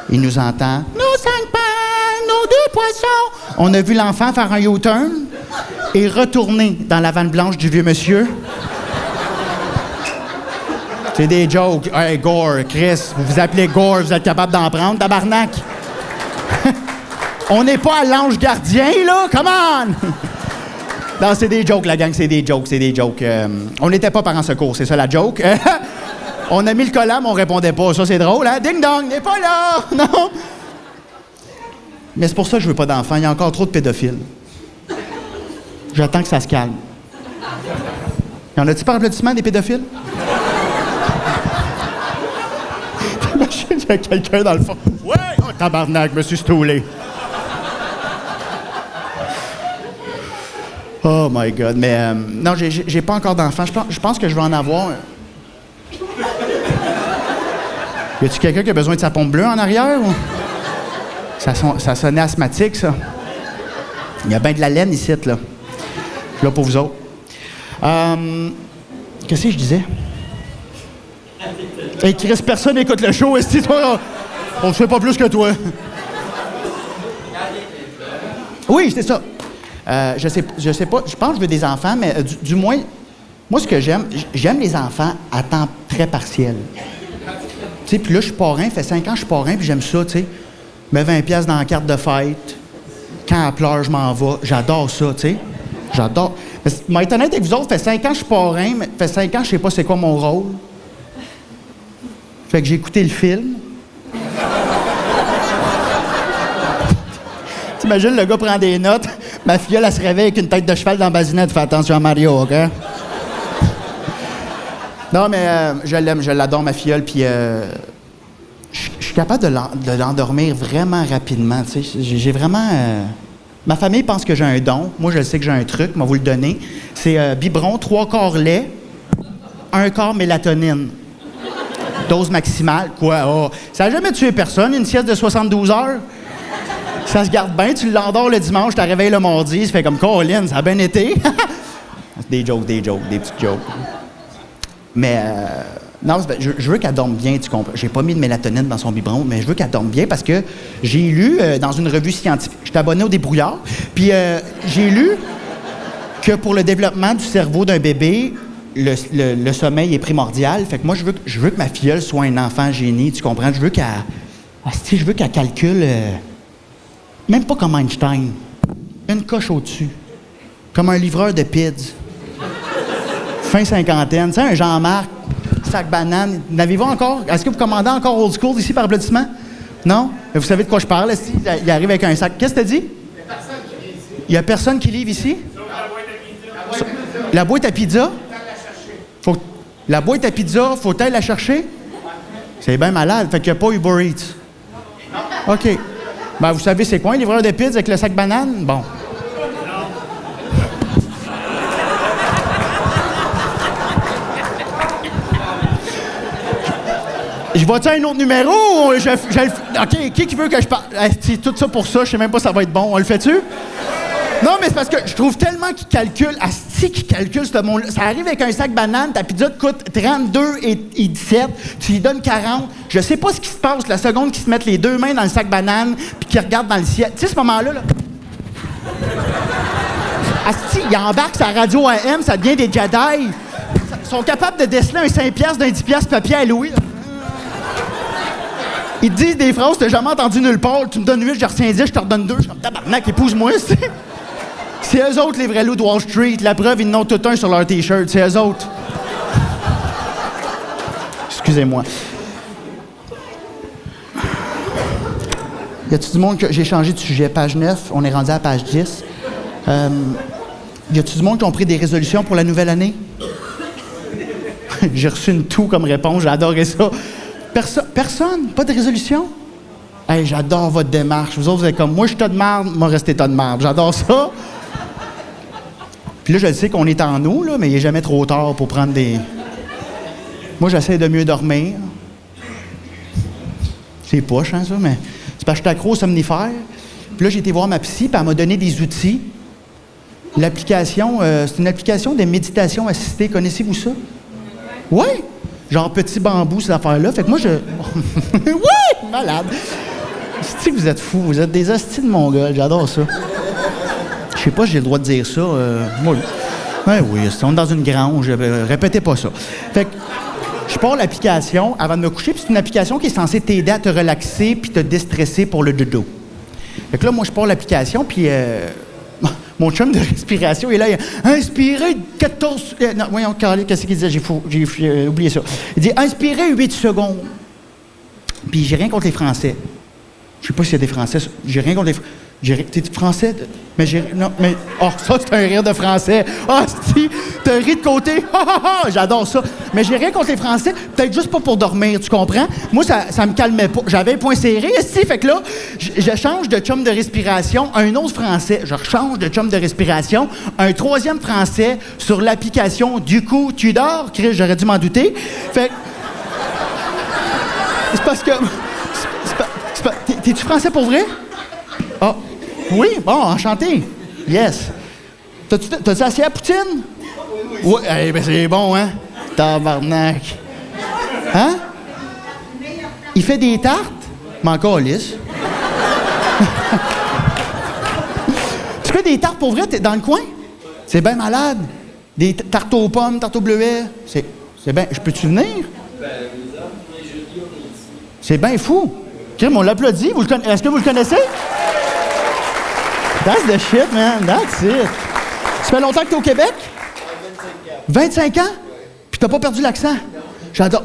Il nous entend. Nos 5 pains, nos 2 poissons. On a vu l'enfant faire un U-turn et retourner dans la vanne blanche du vieux monsieur. C'est des jokes. Hey, Gore, Chris, vous vous appelez Gore, vous êtes capable d'en prendre, tabarnak? On n'est pas à l'ange gardien, là? Come on! Non, c'est des jokes, la gang, c'est des jokes. On n'était pas parents secours, c'est ça la joke. On a mis le collant, mais on répondait pas. Ça, c'est drôle, hein? Ding dong, n'est pas là! Non! Mais c'est pour ça que je veux pas d'enfants. Il y a encore trop de pédophiles. J'attends que ça se calme. Y en a-tu par applaudissement des pédophiles? T'imagines, il y a quelqu'un dans le fond. Ouais! Oh, tabarnak, je me suis stoulé. Oh my God. Mais non, j'ai pas encore d'enfants. Je pense que je vais en avoir. Y a-tu quelqu'un qui a besoin de sa pompe bleue en arrière? Ou? Ça sonnait asthmatique, ça. Il y a bien de la laine ici, là. Là pour vous autres. Qu'est-ce que je disais? Hey, Chris, personne n'écoute le show, est-ce que toi? On ne fait pas plus que toi. Oui, c'est ça. Je sais pas. Je pense que je veux des enfants, mais du moins, moi, ce que j'aime les enfants à temps très partiel. Tu sais, puis là, je suis parrain, ça fait 5 ans que je suis parrain, puis j'aime ça, tu sais. Mets 20$ dans la carte de fête. Quand elle pleure, je m'en vais. J'adore ça, tu sais. J'adore. Mais être honnête avec vous autres, ça fait 5 ans que je suis parrain, mais ça fait 5 ans que je sais pas c'est quoi mon rôle. Fait que j'ai écouté le film. j'imagine le gars prend des notes. Ma filleule, elle se réveille avec une tête de cheval dans la basinette. Fais attention à Mario, OK? Non, mais je l'aime, je l'adore, ma filleule, puis je suis capable de l'endormir vraiment rapidement, tu sais. J'ai vraiment... Ma famille pense que j'ai un don. Moi, je sais que j'ai un truc, moi, vous le donner. C'est biberon, 3 quarts lait, 1 quart mélatonine. Dose maximale, quoi? Oh. Ça n'a jamais tué personne, une sieste de 72 heures. Ça se garde bien, tu l'endors le dimanche, tu la réveilles le mardi, ça fait comme Colin, ça a bien été. Des petites jokes. Mais non, je veux qu'elle dorme bien, tu comprends. J'ai pas mis de mélatonine dans son biberon, mais je veux qu'elle dorme bien parce que j'ai lu dans une revue scientifique, j'étais abonné au Débrouillard, puis j'ai lu que pour le développement du cerveau d'un bébé, le sommeil est primordial. Fait que moi, je veux que ma filleule soit un enfant génie, tu comprends? Je veux qu'elle calcule, même pas comme Einstein, une coche au-dessus, comme un livreur de pids. Fin cinquantaine, tu sais, un Jean-Marc, sac banane. N'avez-vous encore? Est-ce que vous commandez encore old school ici par applaudissement? Non? Mais vous savez de quoi je parle, est-ce il arrive avec un sac. Qu'est-ce que t'as dit? Il y a personne qui livre ici? La boîte à pizza? La boîte à pizza, faut-elle la chercher? C'est bien malade, fait qu'il n'y a pas Uber Eats. OK. Ben, vous savez c'est quoi un livreur de pizza avec le sac banane? Bon. Je vais-tu à un autre numéro ou OK, qui veut que je parle? C'est tout ça pour ça, je sais même pas si ça va être bon. On le fait-tu? Non, mais c'est parce que je trouve tellement qu'il calcule, qu'il calcule ce monde-là. Ça arrive avec un sac banane, ta pizza te coûte 32,17, tu lui donnes 40. Je sais pas ce qui se passe la seconde qu'ils se mettent les 2 mains dans le sac banane puis qu'ils regardent dans le ciel. Tu sais, ce moment-là, là. Asti, il embarque sa radio AM, ça devient des Jedi. Ils sont capables de déceler un 5$ d'un 10$ papier à Louis. Ils te disent des phrases que t'as jamais entendues nulle part. Tu me donnes 8, je retiens 10, je te redonne 2. Je suis comme tabarnak, épouse-moi, c'est. C'est eux autres, les vrais loups de Wall Street. La preuve, ils n'ont tout un sur leur T-shirt. C'est eux autres. Excusez-moi. Y a-tu du monde que... J'ai changé de sujet. Page 9, on est rendu à page 10. Y a-tu du monde qui ont pris des résolutions pour la nouvelle année? J'ai reçu une toux comme réponse. J'ai adoré ça. Personne? Pas de résolution? Hey, j'adore votre démarche. Vous autres, vous êtes comme, moi, je suis tas de merde, moi, restez tas de merde. J'adore ça. Puis là, je le sais qu'on est en eau, là, mais il n'est jamais trop tard pour prendre des... Moi, j'essaie de mieux dormir. C'est poche, hein, ça, mais... C'est parce que je suis accro aux somnifères. Puis là, j'ai été voir ma psy, puis elle m'a donné des outils. L'application, c'est une application de méditation assistée. Connaissez-vous ça? Oui! Genre petit bambou, ces affaires-là. Fait que moi, oui! Malade! C'est que vous êtes fous. Vous êtes des hosties de Mongols. J'adore ça. Je sais pas si j'ai le droit de dire ça. Moi, oui, on est dans une grange. Répétez pas ça. Fait que je pars l'application avant de me coucher, puis c'est une application qui est censée t'aider à te relaxer puis te déstresser pour le dodo. Fait que là, moi, je pars l'application, puis mon chum de respiration est là. Il a inspiré 14... non, voyons, Carly, qu'est-ce qu'il disait? J'ai oublié ça. Il dit inspiré 8 secondes. Puis j'ai rien contre les Français. Je sais pas s'il y a des Français. J'ai rien contre les... T'es français? Mais j'ai... Non, mais... Oh, ça, c'est un rire de français. Ah, si! T'as ri de côté. J'adore ça. Mais j'ai rien contre les Français. Peut-être juste pas pour dormir, tu comprends? Moi, ça me calmait pas. J'avais un point serré, si. Fait que là, je change de chum de respiration. Un autre Français. Je rechange de chum de respiration. Un 3e Français sur l'application. Du coup, tu dors? Chris, j'aurais dû m'en douter. Fait que... C'est parce que... T'es-tu français pour vrai? Ah, oui? Bon, enchanté. Yes. T'as-tu assis à poutine? Oui. Eh bien, c'est bon, hein? Tabarnak. Hein? Il fait des tartes? Mais encore lisse. Tu fais des tartes pour vrai? T'es dans le coin? C'est bien malade. Des tartes aux pommes, tartes aux bleuets. C'est bien... Je peux-tu venir? C'est bien fou. Crime, on l'applaudit. Est-ce que vous le connaissez? That's the shit, man. That's it. Ça fait longtemps que t'es au Québec? 25 ans? Puis t'as pas perdu l'accent? J'adore.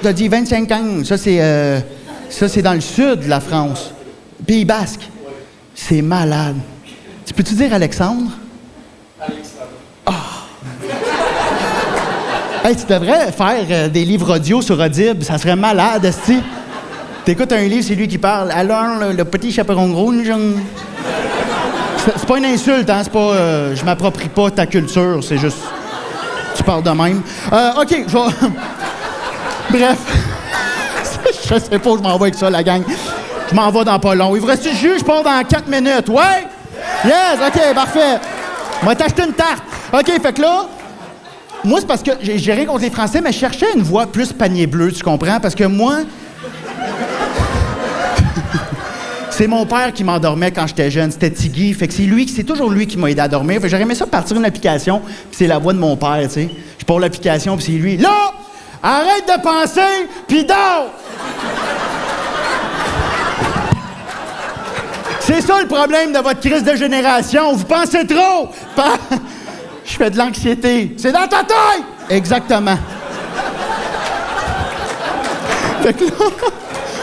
T'as dit 25 ans. Ça, c'est dans le sud de la France. Pays Basque. C'est malade. Tu peux-tu dire Alexandre? Hey, tu devrais faire des livres audio sur Audible. Ça serait malade, esti. T'écoutes un livre, c'est lui qui parle. Alors, le petit chaperon rouge... C'est pas une insulte, hein? C'est pas... je m'approprie pas ta culture, c'est juste... Tu parles de même. OK, je vais... Bref. Je sais pas où je m'en vais avec ça, la gang. Je m'en vais dans pas long. Il vous reste du jus, je pars dans 4 minutes. Ouais? Yes, OK, parfait. On va t'acheter une tarte. OK, fait que là... Moi, c'est parce que j'ai rien contre les Français, mais je cherchais une voix plus panier bleu, tu comprends? Parce que moi... c'est mon père qui m'endormait quand j'étais jeune. C'était Tiggy. Fait que c'est toujours lui qui m'a aidé à dormir. Fait que j'aurais aimé ça partir une application, puis c'est la voix de mon père, tu sais. Je pars l'application, puis c'est lui. Là! Arrête de penser, puis dors! C'est ça le problème de votre crise de génération. Vous pensez trop! Je fais de l'anxiété. C'est dans ta tête! Exactement. Fait que là...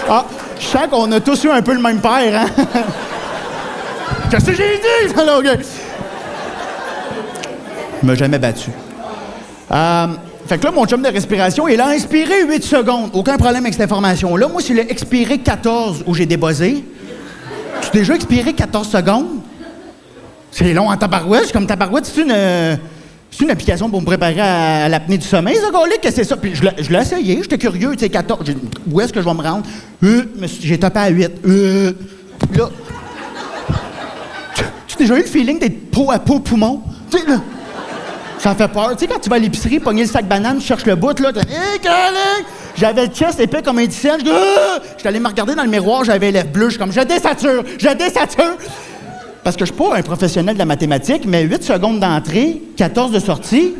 Ah, je sens qu'on a tous eu un peu le même père, hein? Qu'est-ce que j'ai dit? Alors, OK. Il m'a jamais battu. Fait que là, mon chum de respiration, il a inspiré 8 secondes. Aucun problème avec cette information-là. Moi, s'il a expiré 14 où j'ai débuzzé, tu as déjà expiré 14 secondes? C'est long en tabarouette. Je suis comme tabarouette, c'est une application pour me préparer à l'apnée du sommeil, ça, gars-là, que c'est ça? Puis je l'ai essayé, j'étais curieux, tu sais, 14. Où est-ce que je vais me rendre? J'ai topé à 8. Là. Tu as déjà eu le feeling d'être peau à peau poumon? Tu sais, là. Ça fait peur. Tu sais, quand tu vas à l'épicerie, pogner le sac banane, tu cherches le bout, là, j'avais le chest épais comme un dixaine. J'étais allé me regarder dans le miroir, j'avais les lèvres bleues. Je suis comme, je désature! Parce que je suis pas un professionnel de la mathématique, mais 8 secondes d'entrée, 14 de sortie,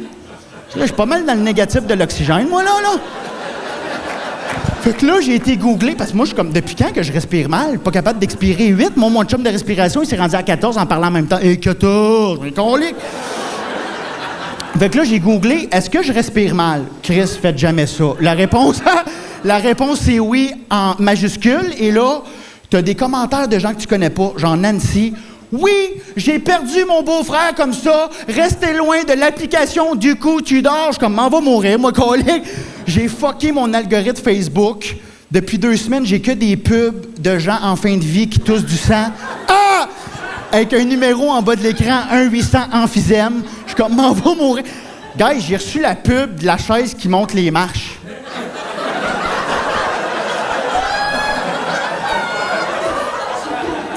là, je suis pas mal dans le négatif de l'oxygène, moi, là. Fait que là, j'ai été googlé, parce que moi, je suis comme, depuis quand que je respire mal? Pas capable d'expirer 8. Mon chum de respiration, il s'est rendu à 14 en parlant en même temps. 14! Mais colique! Fait que là, j'ai googlé, est-ce que je respire mal? Chris, faites jamais ça. La réponse, c'est oui en majuscule. Et là, t'as des commentaires de gens que tu connais pas, genre Nancy. Oui, j'ai perdu mon beau-frère comme ça. Restez loin de l'application. Du coup, tu dors. Je suis comme, m'en va mourir, moi, collègue. J'ai fucké mon algorithme Facebook. Depuis 2 semaines, j'ai que des pubs de gens en fin de vie qui toussent du sang. Ah! Avec un numéro en bas de l'écran, 1-800 emphysème. Je suis comme, m'en va mourir. Guys, j'ai reçu la pub de la chaise qui monte les marches.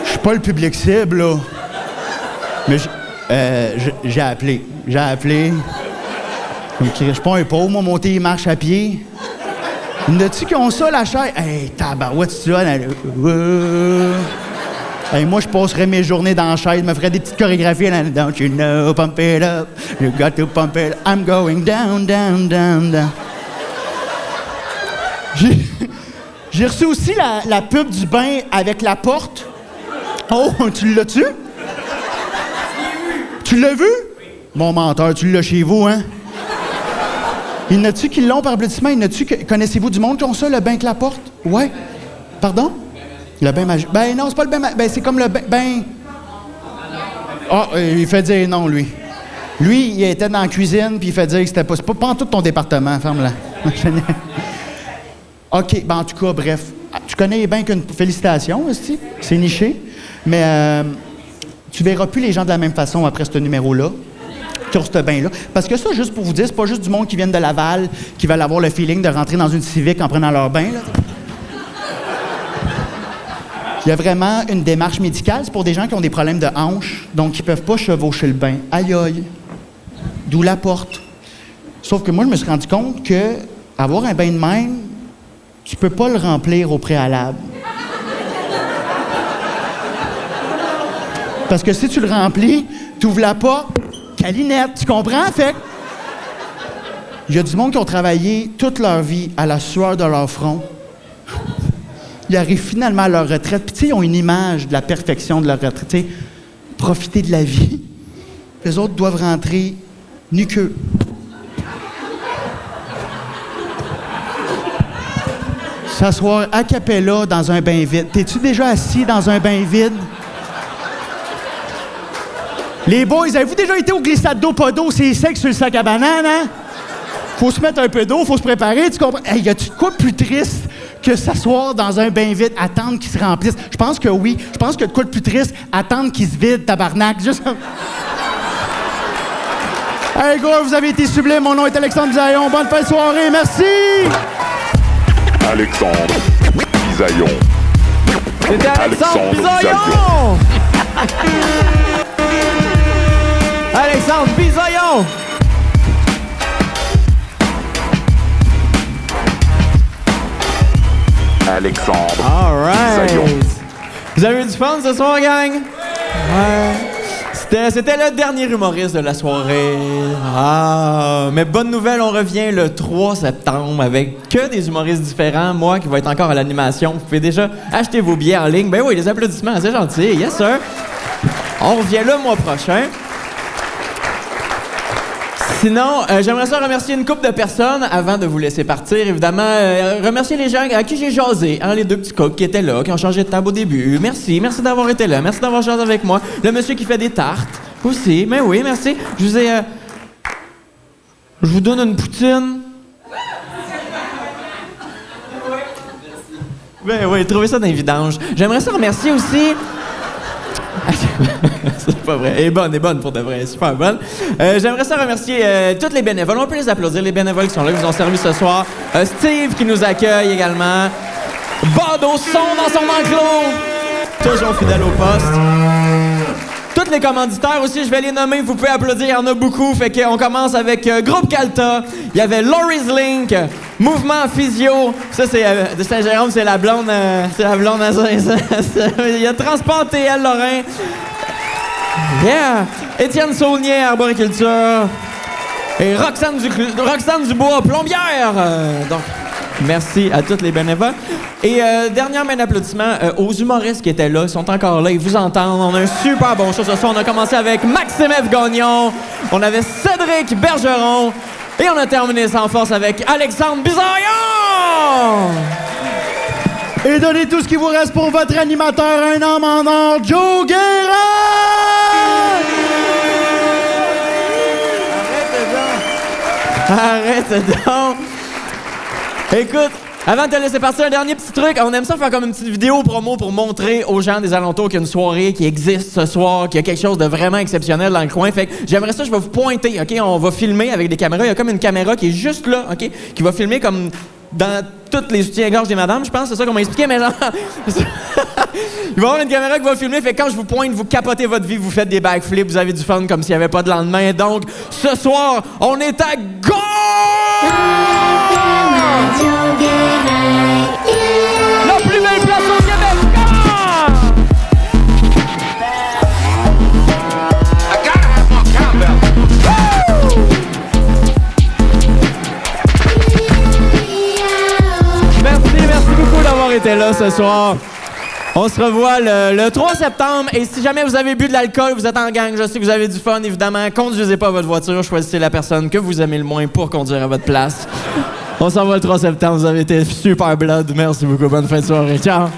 Je suis pas le public cible, là. Mais j'ai appelé. Je suis pas un pauvre, moi, monter les marches à pied. N'as-tu qui ont ça, la chaise? Hey, tabarouette, tu vois, hey, moi, je passerais mes journées dans la chaise, me ferais des petites chorégraphies. Don't you know, pump it up, you got to pump it up. I'm going down, down, down, down. J'ai reçu aussi la pub du bain avec la porte. Oh, tu l'as-tu? Tu l'as vu? Mon menteur, tu l'as chez vous, hein? Il y en a-tu qui l'ont par applaudissement? Il y en a-tu connaissez-vous du monde qui ont ça, le bain avec la porte? Ouais. Pardon? Le bain magique. Ben non, c'est pas le bain magique. Ben c'est comme le bain... Ah, il fait dire non, lui. Lui, il était dans la cuisine, puis il fait dire que c'était pas... C'est pas en tout ton département, ferme-la. OK, ben en tout cas, bref. Tu connais les bains qu'une... Félicitations, aussi. C'est niché. Mais tu verras plus les gens de la même façon après ce numéro-là, sur ce bain-là. Parce que ça, juste pour vous dire, c'est pas juste du monde qui vient de Laval qui va avoir le feeling de rentrer dans une civique en prenant leur bain, là. Il y a vraiment une démarche médicale. C'est pour des gens qui ont des problèmes de hanches, donc qui peuvent pas chevaucher le bain. Aïe, aïe. D'où la porte. Sauf que moi, je me suis rendu compte que avoir un bain de même, tu peux pas le remplir au préalable. Parce que si tu le remplis, tu ouvres la porte, calinette, tu comprends? Fait il y a du monde qui ont travaillé toute leur vie à la sueur de leur front. Ils arrivent finalement à leur retraite. Puis, tu sais, ils ont une image de la perfection de leur retraite. Tu sais, profiter de la vie. Les autres doivent rentrer nu-queux. S'asseoir a cappella dans un bain vide. T'es-tu déjà assis dans un bain vide? Les boys, avez-vous déjà été au glissade d'eau, pas d'eau? C'est sec sur le sac à banane, hein? Faut se mettre un peu d'eau, faut se préparer, tu comprends? Hey, y a-tu de quoi de plus triste que s'asseoir dans un bain vide, attendre qu'il se remplisse? Je pense que oui. Je pense que de quoi de plus triste, attendre qu'il se vide, tabarnak. Juste... Hey, gars, vous avez été sublime. Mon nom est Alexandre Bisaillon. Bonne fin de soirée. Merci! Alexandre Bisaillon. C'était Alexandre Bisaillon! Alexandre Bisaillon! Alexandre All right. Bisaillon. Vous avez eu du fun ce soir, gang? Ouais. C'était le dernier humoriste de la soirée. Ah, mais bonne nouvelle, on revient le 3 septembre avec que des humoristes différents. Moi qui vais être encore à l'animation. Vous pouvez déjà acheter vos billets en ligne. Ben oui, les applaudissements, c'est gentil. Yes, sir. On revient le mois prochain. Sinon, j'aimerais ça remercier une couple de personnes avant de vous laisser partir. Évidemment, remercier les gens à qui j'ai jasé, hein, les deux petits coqs qui étaient là, qui ont changé de table au début. Merci d'avoir été là. Merci d'avoir jasé avec moi. Le monsieur qui fait des tartes aussi. Mais oui, merci. Je vous donne une poutine. Ben oui, trouvez ça dans les vidanges. J'aimerais ça remercier aussi... C'est pas vrai. Elle est bonne pour de vrai. Super bonne. J'aimerais ça remercier tous les bénévoles. On peut les applaudir, les bénévoles qui sont là, qui nous ont servi ce soir. Steve qui nous accueille également. Bad au son dans son enclos. Toujours fidèle au poste. Tous les commanditaires aussi, je vais les nommer. Vous pouvez applaudir, il y en a beaucoup. Fait qu'on commence avec Groupe Calta. Il y avait Laurie's Link, Mouvement Physio. Ça, c'est de Saint-Jérôme, c'est la blonde. C'est la blonde à il y a Transport TL Lorrain. Yeah! Étienne Saulnier, Arboriculture. Et Roxane Dubois, plombière. Donc, merci à tous les bénévoles. Et dernier applaudissement aux humoristes qui étaient là. Ils sont encore là, ils vous entendent. On a un super bon show ce soir. On a commencé avec Maxime F. Gagnon. On avait Cédric Bergeron. Et on a terminé sans force avec Alexandre Bisaillon! Et donnez tout ce qui vous reste pour votre animateur, un homme en or, Joe Guérin! Arrête donc! Écoute, avant de te laisser partir, un dernier petit truc. On aime ça faire comme une petite vidéo promo pour montrer aux gens des alentours qu'il y a une soirée qui existe ce soir, qu'il y a quelque chose de vraiment exceptionnel dans le coin. Fait que j'aimerais ça, je vais vous pointer, OK? On va filmer avec des caméras. Il y a comme une caméra qui est juste là, OK? Qui va filmer comme dans toutes les soutiens-gorge des madames, je pense. C'est ça qu'on m'a expliqué, mais genre... Il va y avoir une caméra qui va filmer. Fait que quand je vous pointe, vous capotez votre vie, vous faites des backflips, vous avez du fun comme s'il n'y avait pas de lendemain. Donc, ce soir, on est à Go! La plus belle place au Québec! Merci beaucoup d'avoir été là ce soir. On se revoit le 3 septembre. Et si jamais vous avez bu de l'alcool, vous êtes en gang, je sais que vous avez du fun, évidemment. Conduisez pas votre voiture, choisissez la personne que vous aimez le moins pour conduire à votre place. On s'en va le 3 septembre, vous avez été super blood. Merci beaucoup, bonne fin de soirée. Ciao!